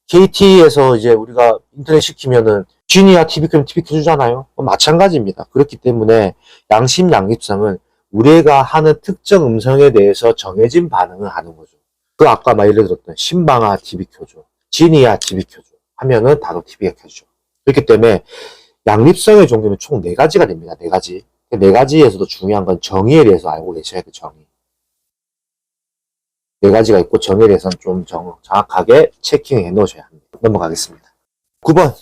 KT에서 이제 우리가 인터넷 시키면은 지니야 TV 켜면 TV 켜주잖아요. 마찬가지입니다. 그렇기 때문에 양심 양립성은 우리가 하는 특정 음성에 대해서 정해진 반응을 하는 거죠. 그 아까 막 예를 들었던 신방아 TV 켜줘, 지니야 TV 켜줘 하면은 바로 TV가 켜주죠. 그렇기 때문에 양립성의 종류는 총 4가지가 됩니다. 4가지. 4가지에서도 중요한 건 정의에 대해서 알고 계셔야 돼요. 정의. 4가지가 있고 정의에 대해서는 좀 정확하게 체킹해 놓으셔야 합니다. 넘어가겠습니다. 9번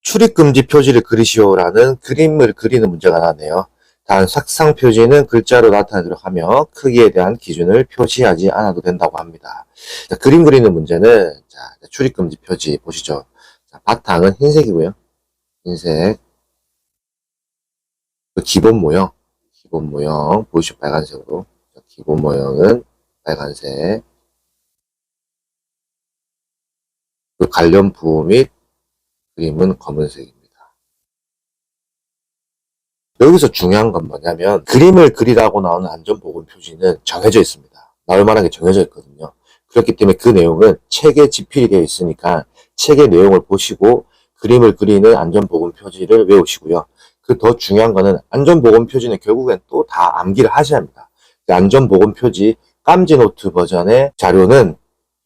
출입금지 표지를 그리시오라는 그림을 그리는 문제가 나왔네요. 단 색상 표지는 글자로 나타내도록 하며 크기에 대한 기준을 표시하지 않아도 된다고 합니다. 자, 그림 그리는 문제는 자, 출입금지 표지 보시죠. 자, 바탕은 흰색이고요. 흰색. 기본 모형 보이시죠? 빨간색으로. 기본 모형은 빨간색. 그 관련 부호 및 그림은 검은색입니다. 여기서 중요한 건 뭐냐면 그림을 그리라고 나오는 안전보건 표지는 정해져 있습니다. 나올 만한 게 정해져 있거든요. 그렇기 때문에 그 내용은 책에 집필이 되어 있으니까 책의 내용을 보시고 그림을 그리는 안전보건 표지를 외우시고요. 그 더 중요한 거는 안전보건 표지는 결국엔 또 다 암기를 하셔야 합니다. 그 안전보건 표지 깜지노트 버전의 자료는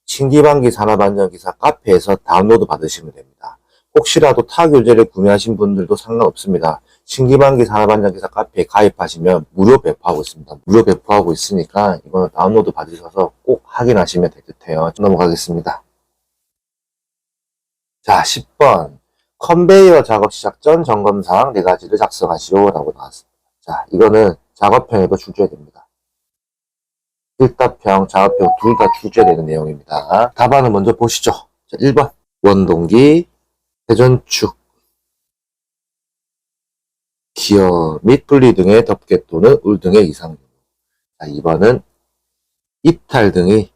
신기방기 산업안전기사 카페에서 다운로드 받으시면 됩니다. 혹시라도 타 교재를 구매하신 분들도 상관없습니다. 신기방기 산업안전기사 카페에 가입하시면 무료 배포하고 있습니다. 무료 배포하고 있으니까 이거는 다운로드 받으셔서 꼭 확인하시면 될 듯해요. 넘어가겠습니다. 자, 10번. 컨베이어 작업 시작 전 점검사항 4가지를 작성하시오 라고 나왔습니다. 자, 이거는 작업평에도 출제됩니다. 필답평, 작업평 둘 다 출제되는 내용입니다. 답안을 먼저 보시죠. 자, 1번. 원동기, 회전축, 기어 및 분리 등의 덮개 또는 울 등의 이상. 자, 2번은 이탈 등의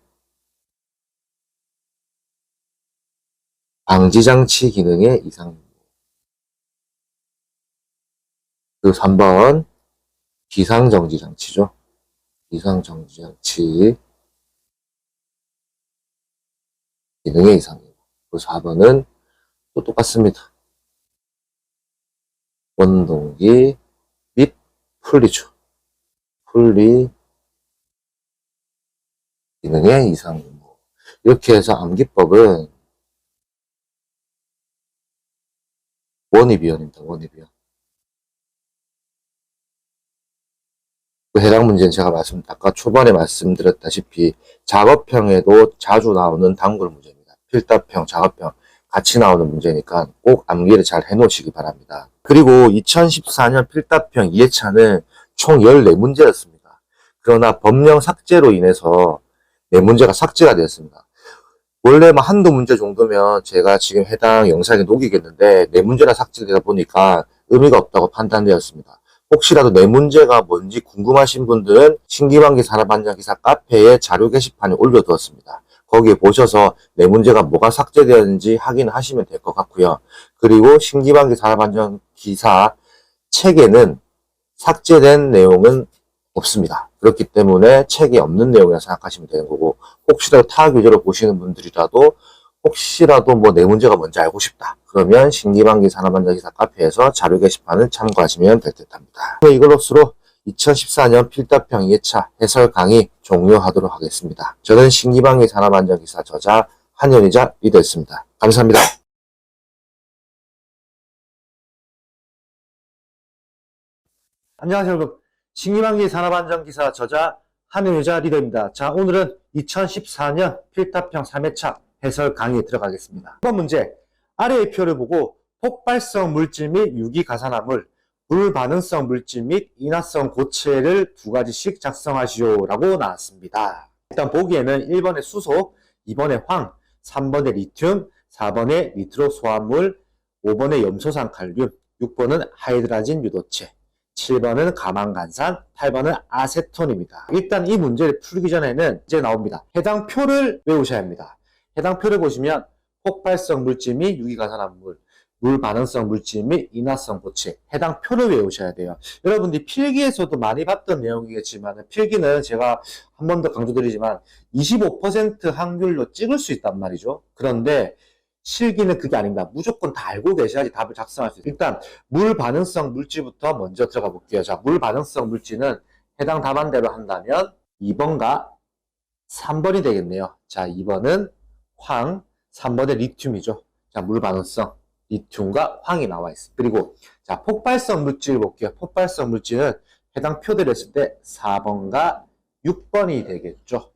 방지장치 기능의 이상. 그리고 3번 비상정지장치죠. 비상정지장치 기능의 이상입니다. 그리고 4번은 또 똑같습니다. 원동기 및 풀리죠. 풀리 기능의 이상. 이렇게 해서 암기법은 원위비원입니다. 원위비원. 해당 문제는 제가 아까 초반에 말씀드렸다시피 작업평에도 자주 나오는 단골 문제입니다. 필답평, 작업평 같이 나오는 문제니까 꼭 암기를 잘 해놓으시기 바랍니다. 그리고 2014년 필답평 2회차는 총 14문제였습니다. 그러나 법령 삭제로 인해서 4문제가 삭제가 되었습니다. 원래 한두 문제 정도면 제가 지금 해당 영상에 녹이겠는데 4문제나 삭제되다 보니까 의미가 없다고 판단되었습니다. 혹시라도 4문제가 뭔지 궁금하신 분들은 신기방기 산업안전기사 카페에 자료 게시판에 올려두었습니다. 거기에 보셔서 4문제가 뭐가 삭제되었는지 확인하시면 될 것 같고요. 그리고 신기방기 산업안전기사 책에는 삭제된 내용은 없습니다. 그렇기 때문에 책에 없는 내용이라 생각하시면 되는 거고, 혹시라도 타 교재로 보시는 분들이라도 혹시라도 뭐 4문제가 뭔지 알고 싶다. 그러면 신기방기 산업안전기사 카페에서 자료 게시판을 참고하시면 될 듯합니다. 이걸로써 2014년 필답평 2회차 해설 강의 종료하도록 하겠습니다. 저는 신기방기 산업안전기사 저자 한현희자 리더였습니다. 감사합니다. 안녕하세요 여러분. 신기방기 산업안전기사 저자 한현희자 리더입니다. 자, 오늘은 2014년 필답평 3회차 해설 강의에 들어가겠습니다. 1번 문제. 아래의 표를 보고 폭발성 물질 및 유기가산화물, 불반응성 물질 및 인화성 고체를 2가지씩 작성하시오 라고 나왔습니다. 일단 보기에는 1번에 수소, 2번에 황, 3번에 리튬, 4번에 니트로 소합물, 5번에 염소산 칼륨, 6번은 하이드라진 유도체, 7번은 가망간산, 8번은 아세톤입니다. 일단 이 문제를 풀기 전에는 이제 나옵니다. 해당 표를 외우셔야 합니다. 해당 표를 보시면 폭발성 물질 및 유기가산화물, 물반응성 물질 및 인화성 고체, 해당 표를 외우셔야 돼요. 여러분들이 필기에서도 많이 봤던 내용이겠지만 필기는 제가 한 번 더 강조드리지만 25% 확률로 찍을 수 있단 말이죠. 그런데 실기는 그게 아닙니다. 무조건 다 알고 계셔야지 답을 작성할 수 있어요. 일단 물반응성 물질부터 먼저 들어가 볼게요. 자, 물반응성 물질은 해당 답안대로 한다면 2번과 3번이 되겠네요. 자, 2번은 황, 3번의 리튬이죠. 자, 물반응성 리튬과 황이 나와 있습니다. 그리고 자, 폭발성 물질 볼게요. 폭발성 물질은 해당 표대로 했을 때 4번과 6번이 되겠죠.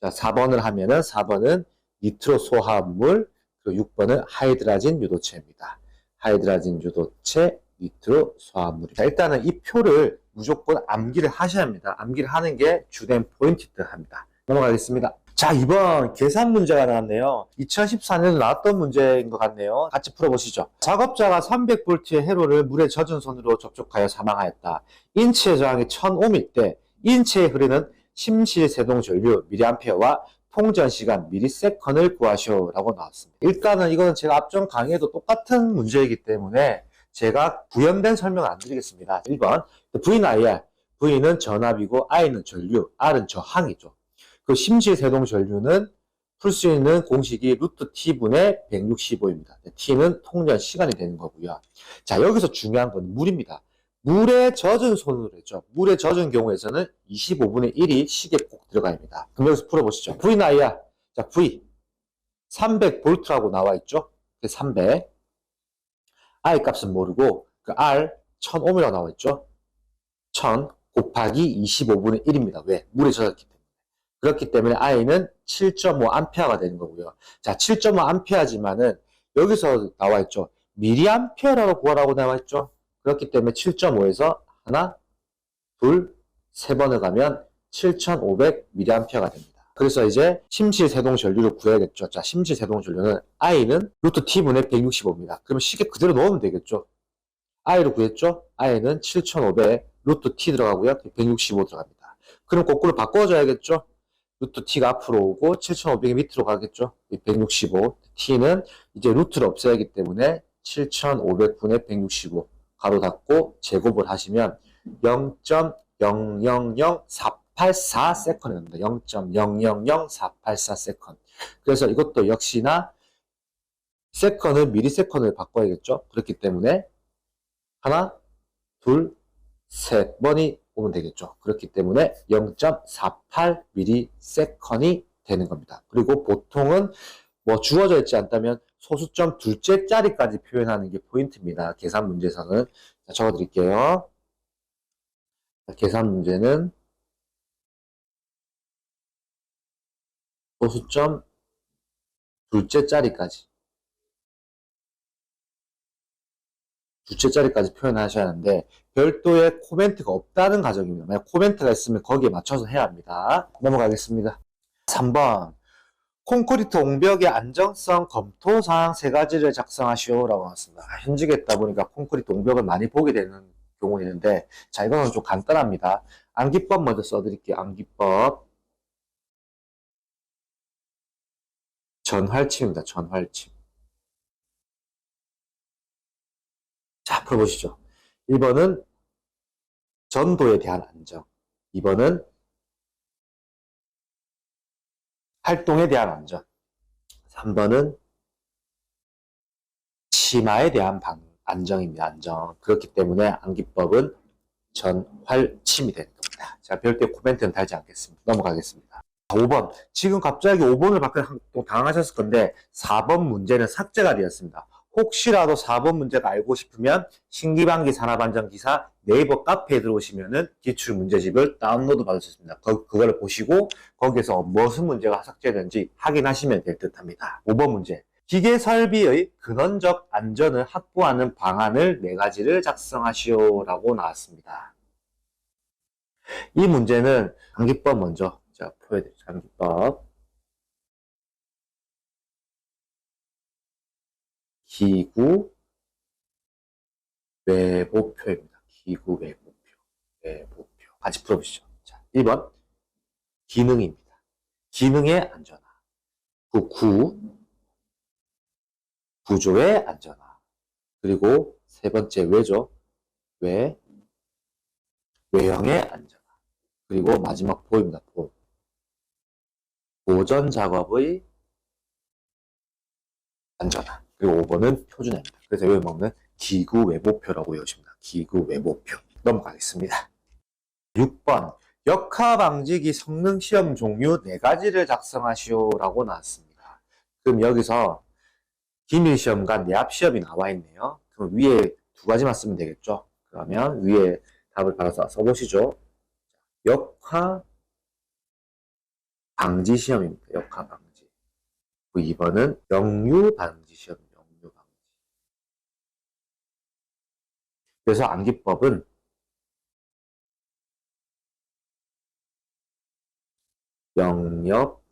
자, 4번을 하면은 4번은 니트로 소합물, 그리고 6번은 하이드라진 유도체입니다. 하이드라진 유도체, 니트로 소합물. 자, 일단은 이 표를 무조건 암기를 하셔야 합니다. 암기를 하는 게 주된 포인트입니다. 넘어가겠습니다. 자, 이번 계산 문제가 나왔네요. 2014년에 나왔던 문제인 것 같네요. 같이 풀어보시죠. 작업자가 300V의 회로를 물에 젖은 손으로 접촉하여 사망하였다. 인체의 저항이 1000옴일 때 인체에 흐르는 심실 세동 전류 미리암페어와 통전 시간 미리세컨을 구하시오라고 나왔습니다. 일단은 이거는 제가 앞전 강의에도 똑같은 문제이기 때문에 제가 구현된 설명을 안 드리겠습니다. 1번 V는 IR, V는 전압이고 I는 전류, R은 저항이죠. 그 심실세동 전류는 풀 수 있는 공식이 루트 t분의 165입니다. t는 통전 시간이 되는 거고요. 자, 여기서 중요한 건 물입니다. 물에 젖은 손으로 했죠. 물에 젖은 경우에서는 25분의 1이 시계에 꼭 들어가야 합니다. 그럼 여기서 풀어보시죠. V는 I야. 자, V 300V라고 나와 있죠. 300. I 값은 모르고 그 R 1000옴이라고 나와 있죠. 1000 곱하기 25분의 1입니다. 왜? 물에 젖었기 때문에. 그렇기 때문에 I는 7.5A가 되는 거고요. 자, 7.5A지만은 여기서 나와 있죠. 미리암페어라고 구하라고 나와 있죠. 그렇기 때문에 7.5에서 하나, 둘, 세 번을 가면 7,500mA가 됩니다. 그래서 이제 심실세동 전류를 구해야겠죠. 자, 심실세동 전류는 I는 루트 t분의 165입니다. 그러면 시계 그대로 넣으면 되겠죠. I로 구했죠. I는 7,500 루트 t 들어가고요. 165 들어갑니다. 그럼 거꾸로 바꿔줘야겠죠. 루트 t가 앞으로 오고 7,500이 밑으로 가겠죠. 165. t는 이제 루트를 없애야 하기 때문에 7,500분의 165 가로 닫고 제곱을 하시면 0.000484 세컨이 됩니다. 0.000484 세컨. 그래서 이것도 역시나 세컨을 미리세컨을 바꿔야겠죠. 그렇기 때문에 하나, 둘, 세 번이 오면 되겠죠. 그렇기 때문에 0.48ms이 되는 겁니다. 그리고 보통은 뭐 주어져 있지 않다면 소수점 둘째 자리까지 표현하는 게 포인트입니다. 계산 문제에서는. 자, 적어드릴게요. 자, 계산 문제는 소수점 둘째 자리까지 표현하셔야 하는데 별도의 코멘트가 없다는 가정입니다. 만약 코멘트가 있으면 거기에 맞춰서 해야 합니다. 넘어가겠습니다. 3번 콘크리트 옹벽의 안정성 검토 사항 3가지를 작성하시오라고 나왔습니다. 현직에 있다 보니까 콘크리트 옹벽을 많이 보게 되는 경우가 있는데 자, 이거는 좀 간단합니다. 암기법 먼저 써드릴게요. 암기법 전활침입니다. 전활침. 자, 풀어보시죠. 1번은 전도에 대한 안정, 2번은 활동에 대한 안정, 3번은 치마에 대한 안정입니다. 안정. 그렇기 때문에 암기법은 전활침이 되는 겁니다. 자, 별도의 코멘트는 달지 않겠습니다. 넘어가겠습니다. 5번. 지금 갑자기 5번을 바꾸면 당황하셨을 건데 4번 문제는 삭제가 되었습니다. 혹시라도 4번 문제가 알고 싶으면 신기반기 산업안전기사 네이버 카페에 들어오시면은 기출문제집을 다운로드 받을 수 있습니다. 그걸 보시고 거기에서 무슨 문제가 삭제되는지 확인하시면 될 듯 합니다. 5번 문제. 기계 설비의 근원적 안전을 확보하는 방안을 4가지를 작성하시오라고 나왔습니다. 이 문제는 암기법 먼저 자, 풀어드리죠. 암기법. 기구 외보표입니다. 기구 외보표. 외보표. 같이 풀어보시죠. 자, 1번. 기능입니다. 기능의 안전화. 구조의 안전화. 그리고 세 번째 외죠. 외형의 안전화. 그리고 마지막 보입니다. 보전 작업의 안전화. 그리고 5번은 표준화입니다. 그래서 여기 보면 기구 외보표라고 외우십니다. 기구 외보표. 넘어가겠습니다. 6번. 역하 방지기 성능 시험 종류 4가지를 작성하시오라고 나왔습니다. 그럼 여기서 기밀 시험과 내압 시험이 나와 있네요. 그럼 위에 2가지만 쓰면 되겠죠. 그러면 위에 답을 받아서 써보시죠. 역하 방지 시험입니다. 역하 방지. 2번은 역류 방지 시험. 역류 방지. 그래서 암기법은 영역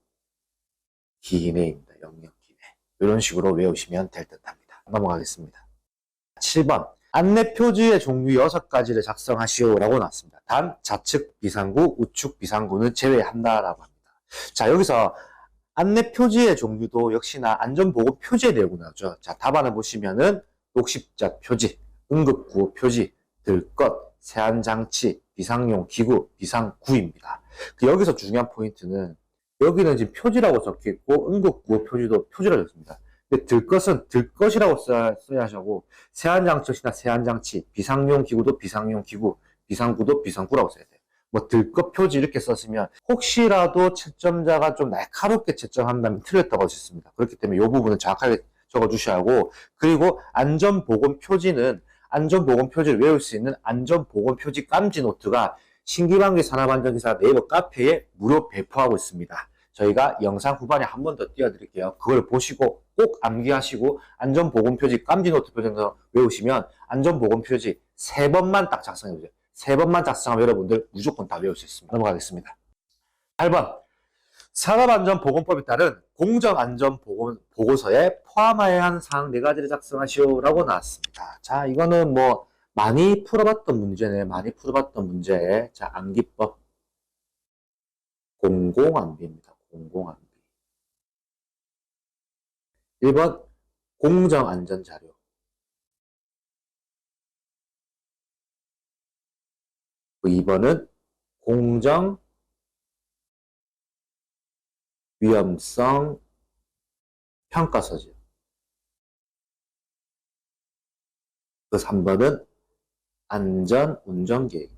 기내입니다. 영역 기내. 이런 식으로 외우시면 될 듯합니다. 넘어가겠습니다. 7번. 안내 표지의 종류 6가지를 작성하시오라고 나왔습니다. 단 좌측 비상구, 우측 비상구는 제외한다라고 합니다. 자, 여기서 안내 표지의 종류도 역시나 안전보건 표지에 내고 나오죠. 자, 답안을 보시면은 녹십자 표지, 응급구호 표지, 들것, 세안장치, 비상용 기구, 비상구입니다. 여기서 중요한 포인트는 여기는 지금 표지라고 적혀있고 응급구호 표지도 표지라고 적습니다. 근데 들것은 들것이라고 써야 하고 세안장치나 세안장치, 비상용 기구도 비상용 기구, 비상구도 비상구라고 써야 돼요. 뭐 들것 표지 이렇게 썼으면 혹시라도 채점자가 좀 날카롭게 채점한다면 틀렸다고 할 수 있습니다. 그렇기 때문에 이 부분은 정확하게 적어주셔야 하고, 그리고 안전보건 표지는 안전보건 표지를 외울 수 있는 안전보건 표지 깜지 노트가 신기방기 산업안전기사 네이버 카페에 무료 배포하고 있습니다. 저희가 영상 후반에 한 번 더 띄워드릴게요. 그걸 보시고 꼭 암기하시고 안전보건표지 깜지노트 표정에서 외우시면 안전보건표지 3번만 딱 작성해보세요. 3번만 작성하면 여러분들 무조건 다 외울 수 있습니다. 넘어가겠습니다. 8번. 산업안전보건법에 따른 공정안전보고서에 포함해야 하는 사항 4가지를 작성하시오라고 나왔습니다. 자, 이거는 뭐 많이 풀어봤던 문제네. 많이 풀어봤던 문제. 자, 암기법. 공공안비입니다. 공공안비. 1번 공정안전자료. 2번은 공정위험성 평가서지요. 3번은 안전운전계획.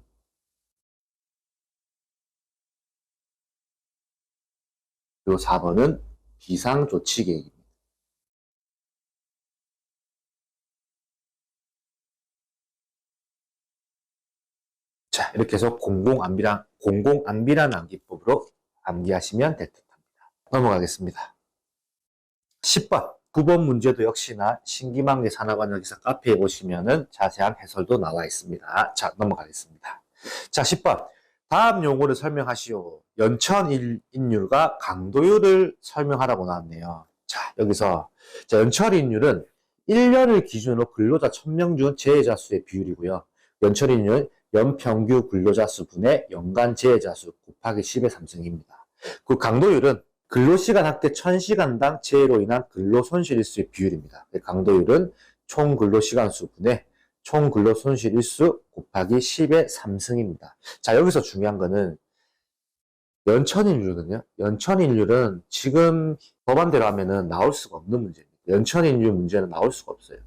그리고 4번은 비상조치계획입니다. 자, 이렇게 해서 공공안비라는 암기법으로 암기하시면 될 듯합니다. 넘어가겠습니다. 10번. 9번 문제도 역시나 신기망리 산업안전기사 카페에 보시면은 자세한 해설도 나와 있습니다. 자, 넘어가겠습니다. 자, 10번. 다음 용어를 설명하시오. 연천인율과 강도율을 설명하라고 나왔네요. 자, 여기서 연천인율은 1년을 기준으로 근로자 1000명 중 재해자 수의 비율이고요. 연천인율은 연평균 근로자 수 분의 연간 재해자 수 곱하기 10의 3승입니다. 그 강도율은 근로시간 합계 1000시간당 재해로 인한 근로손실일수의 비율입니다. 강도율은 총 근로시간 수 분의 총 근로손실일수 곱하기 10의 3승입니다. 자, 여기서 중요한 거는 연천인율은요. 연천인율은 지금 법안대로 하면은 나올 수가 없는 문제입니다. 연천인율 문제는 나올 수가 없어요.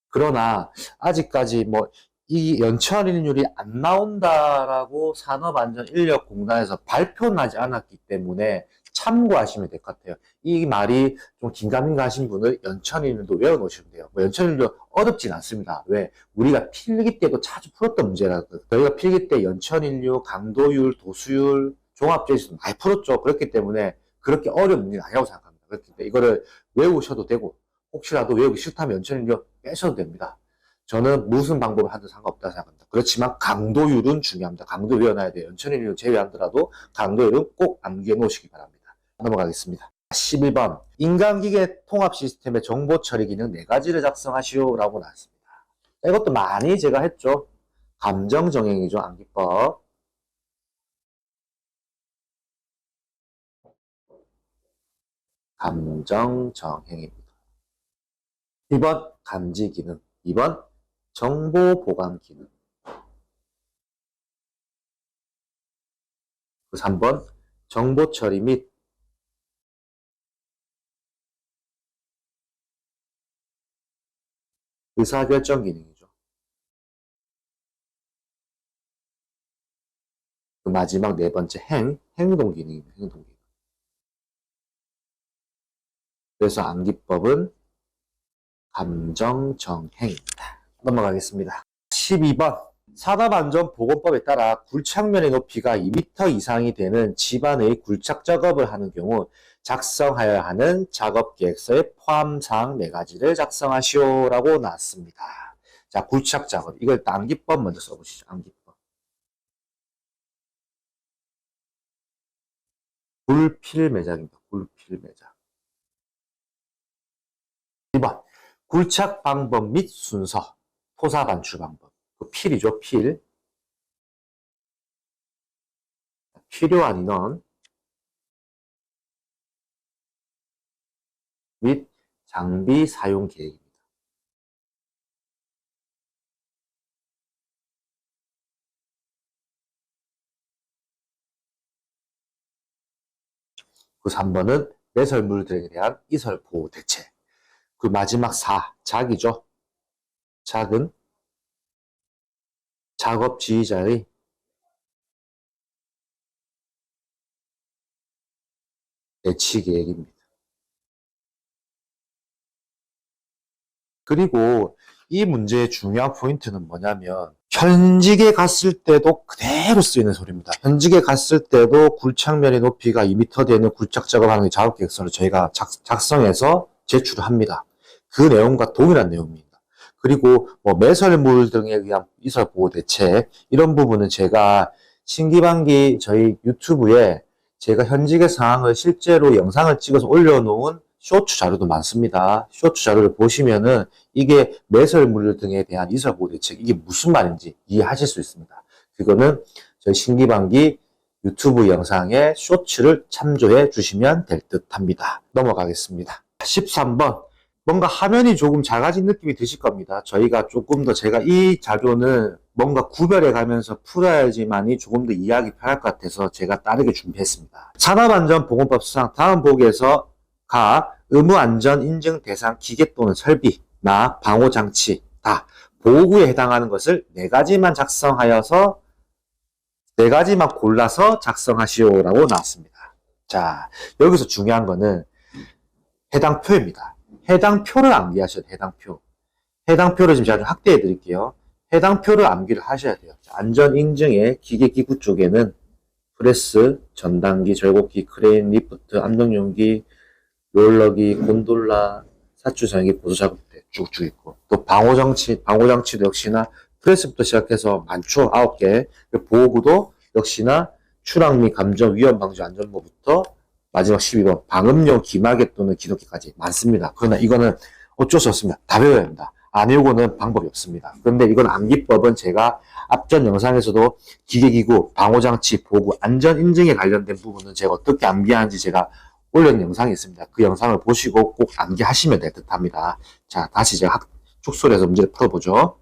그러나 아직까지 뭐 이 연천인율이 안 나온다라고 산업안전인력공단에서 발표나지 않았기 때문에 참고하시면 될 것 같아요. 이 말이 좀 긴가민가 하신 분은 연천인율도 외워놓으시면 돼요. 뭐 연천인율도 어렵진 않습니다. 왜? 우리가 필기 때도 자주 풀었던 문제라서 저희가 필기 때 연천인율, 강도율, 도수율, 종합제수 많이 풀었죠. 그렇기 때문에 그렇게 어려운 문제는 아니라고 생각합니다. 그렇기 때문에 이거를 외우셔도 되고 혹시라도 외우기 싫다면 연천인율 빼셔도 됩니다. 저는 무슨 방법을 하든 상관없다고 생각합니다. 그렇지만 강도율은 중요합니다. 강도 외워놔야 돼요. 연천인율 제외하더라도 강도율은 꼭 암기해 놓으시기 바랍니다. 넘어가겠습니다. 11번. 인간기계 통합시스템의 정보처리 기능 4가지를 작성하시오라고 나왔습니다. 이것도 많이 제가 했죠. 감정정행이죠. 암기법. 감정정행입니다. 1번 감지기능, 2번 정보보관기능, 3번 정보처리 및 의사결정 기능이죠. 그 마지막 4번째 행동 기능입니다. 행동 기능. 그래서 암기법은 감정정행입니다. 넘어가겠습니다. 12번. 산업안전보건법에 따라 굴착면의 높이가 2m 이상이 되는 집안의 굴착 작업을 하는 경우 작성하여야 하는 작업계획서의 포함사항 4가지를 작성하시오라고 나왔습니다. 자, 굴착 작업. 이걸 암기법 먼저 써보시죠. 암기법. 굴필매장입니다. 굴필매장. 2번 굴착 방법 및 순서, 토사 반출 방법. 그 필이죠, 필. 필요한 인원 및 장비 사용 계획입니다. 그 3번은 매설물들에 대한 이설 보호 대책. 그 마지막 4, 작이죠. 작은 작업 지휘자의 대치 계획입니다. 그리고 이 문제의 중요한 포인트는 뭐냐면 현직에 갔을 때도 그대로 쓰이는 소리입니다. 현직에 갔을 때도 굴착면의 높이가 2m 되는 굴착 작업하는 작업계획서를 저희가 작성해서 제출을 합니다. 그 내용과 동일한 내용입니다. 그리고 뭐 매설물 등에 의한 이설 보호 대책 이런 부분은 제가 신기반기 저희 유튜브에 제가 현직의 상황을 실제로 영상을 찍어서 올려놓은 쇼츠 자료도 많습니다. 쇼츠 자료를 보시면은 이게 매설물 등에 대한 이설 보호 대책 이게 무슨 말인지 이해하실 수 있습니다. 그거는 저희 신기반기 유튜브 영상의 쇼츠를 참조해 주시면 될 듯 합니다. 넘어가겠습니다. 13번 뭔가 화면이 조금 작아진 느낌이 드실 겁니다. 저희가 조금 더 제가 이 자료는 뭔가 구별해 가면서 풀어야지만이 조금 더 이해하기 편할 것 같아서 제가 다르게 준비했습니다. 산업안전보건법상 다음 보기에서 각 의무안전인증 대상 기계 또는 설비나 방호장치 다 보호구에 해당하는 것을 4가지만 작성하여서 4가지만 골라서 작성하시오라고 나왔습니다. 자, 여기서 중요한 거는 해당 표입니다. 해당 표를 암기하셔야 돼요. 해당 표. 해당 표를 지금 제가 좀 확대해 드릴게요. 해당 표를 암기를 하셔야 돼요. 안전인증의 기계기구 쪽에는 프레스, 전단기, 절곡기, 크레인, 리프트, 압력용기, 롤러기, 곤돌라, 사추전기, 보조작업대 쭉쭉 있고 또 방호장치도 역시나 프레스부터 시작해서 많죠. 9개. 보호구도 역시나 추락 및 감전 위험 방지 안전모부터 마지막 12번 방음용 기마개 또는 기독기까지 많습니다. 그러나 이거는 어쩔 수 없습니다. 다 배워야 합니다. 안 외우고는 방법이 없습니다. 그런데 이건 암기법은 제가 앞전 영상에서도 기계기구, 방호장치, 보호구, 안전인증에 관련된 부분은 제가 어떻게 암기하는지 제가 올린 영상이 있습니다. 그 영상을 보시고 꼭 암기하시면 될 듯 합니다. 자, 다시 제가 축소를 해서 문제를 풀어보죠.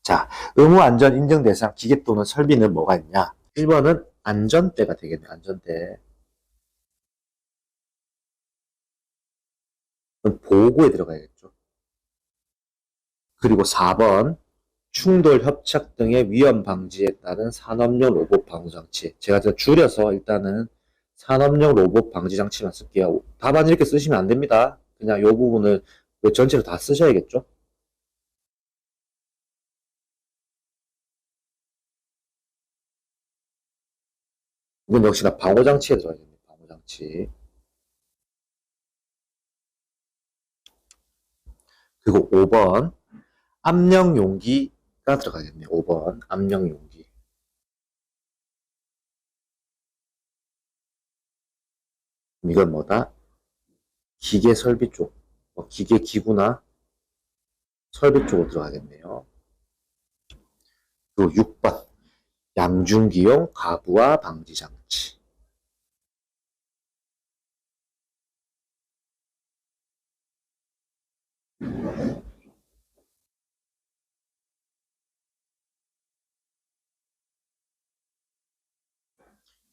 자, 의무안전인증 대상 기계 또는 설비는 뭐가 있냐? 1번은 안전대가 되겠네요. 안전대. 보호구에 들어가야겠죠. 그리고 4번 충돌, 협착 등의 위험 방지에 따른 산업용 로봇 방호장치. 제가 줄여서 일단은 산업용 로봇 방지 장치만 쓸게요. 답안 이렇게 쓰시면 안 됩니다. 그냥 이 부분을 전체로 다 쓰셔야겠죠. 이건 역시나 방호장치에 들어가야겠네요. 방호장치. 그리고 5번 압력용기가 들어가겠네요. 5번 압력용기. 이건 뭐다? 기계 설비 쪽, 기계 기구나 설비 쪽으로 들어가겠네요. 그리고 6번 양중기용 가부화 방지 장치.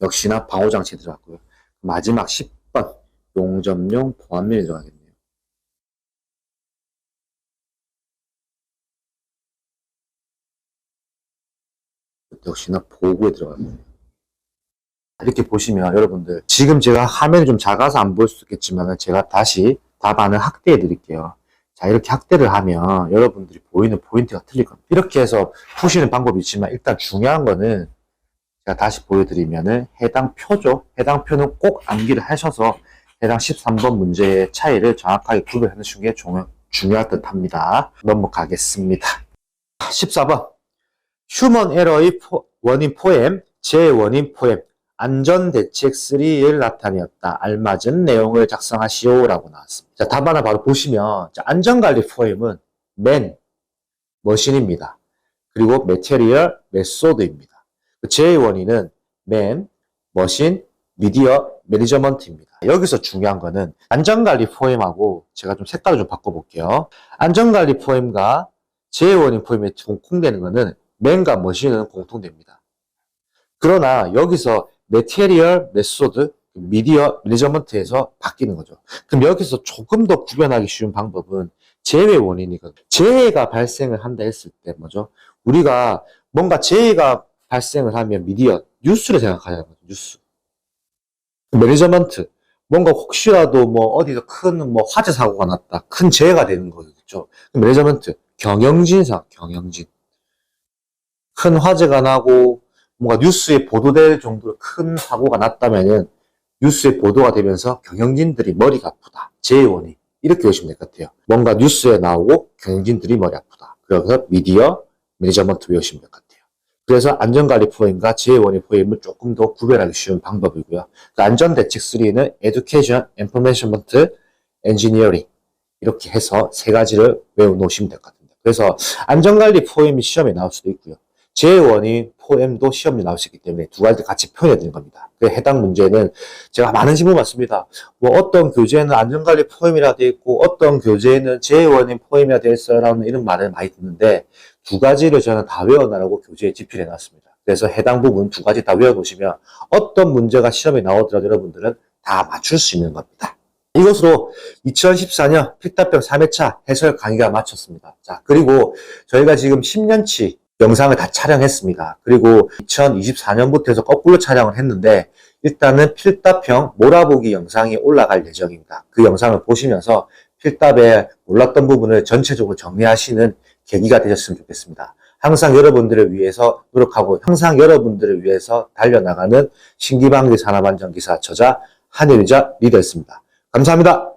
역시나 방호장치에 들어갔고요. 마지막 10번 용접용 보안면에 들어가겠네요. 역시나 보호구에 들어가겠네요. 이렇게 보시면 여러분들 지금 제가 화면이 좀 작아서 안 보일 수 있겠지만 제가 다시 답안을 확대해 드릴게요. 자, 이렇게 확대를 하면 여러분들이 보이는 포인트가 틀릴 겁니다. 이렇게 해서 푸시는 방법이 있지만 일단 중요한 거는 제가 다시 보여드리면은 해당 표죠. 해당 표는 꼭 암기를 하셔서 해당 13번 문제의 차이를 정확하게 구별해 주시는 게 중요할 듯 합니다. 넘어가겠습니다. 14번 휴먼 에러의 원인 포엠, 제 원인 포엠, 안전대책 3를 나타내었다. 알맞은 내용을 작성하시오라고 나왔습니다. 자, 답 하나 바로 보시면 자, 안전관리 포엠은 man, 머신입니다. 그리고 material, method입니다. 제1은 man, 머신, 미디어, 매니저먼트입니다. 여기서 중요한 거는 안전관리 포엠하고 제가 좀 색깔을 좀 바꿔볼게요. 안전관리 포엠과 제1인 포엠에 공통되는 거는 man과 머신은 공통됩니다. 그러나 여기서 material, method, 미디어, 매니저먼트에서 바뀌는 거죠. 그럼 여기서 조금 더 구별하기 쉬운 방법은 재해 원인이거든요. 재해가 발생을 한다 했을 때 뭐죠? 우리가 뭔가 재해가 발생을 하면 미디어, 뉴스를 생각하잖아요. 뉴스. 매니저먼트. 뭔가 혹시라도 뭐 어디서 큰 뭐 화재 사고가 났다. 큰 재해가 되는 거겠죠. 매니저먼트. 경영진상, 경영진. 큰 화재가 나고 뭔가 뉴스에 보도될 정도로 큰 사고가 났다면은 뉴스에 보도가 되면서 경영진들이 머리가 아프다. 재해원이. 이렇게 보시면 될 것 같아요. 뭔가 뉴스에 나오고 경영진들이 머리 아프다. 그래서 미디어, 매니저먼트 외우시면 될 것 같아요. 그래서 안전관리 포엠과 재해원의 포엠을 조금 더 구별하기 쉬운 방법이고요. 그 안전대책 3는 Education, Information, Engineering 이렇게 해서 세 가지를 외워놓으시면 될 것 같습니다. 그래서 안전관리 포엠이 시험에 나올 수도 있고요. 제1이 포엠도 시험에 나올 수 있기 때문에 두 가지 같이 표현해 드리는 겁니다. 그 해당 문제는 제가 많은 질문 받습니다. 뭐 어떤 교재는 안전관리 포엠이라 되어 있고 어떤 교재는 제1인 포엠이라 되어 있어라는 이런 말을 많이 듣는데 두 가지를 저는 다 외워놔라고 교재에 집필해 놨습니다. 그래서 해당 부분 두 가지 다 외워놓으시면 어떤 문제가 시험에 나오더라도 여러분들은 다 맞출 수 있는 겁니다. 이것으로 2014년 필답병 3회차 해설 강의가 마쳤습니다. 자, 그리고 저희가 지금 10년치 영상을 다 촬영했습니다. 그리고 2024년부터 해서 거꾸로 촬영을 했는데 일단은 필답형 몰아보기 영상이 올라갈 예정입니다. 그 영상을 보시면서 필답에 몰랐던 부분을 전체적으로 정리하시는 계기가 되셨으면 좋겠습니다. 항상 여러분들을 위해서 노력하고 항상 여러분들을 위해서 달려나가는 신기방기 산업안전기사 저자 한일자 리더였습니다. 감사합니다.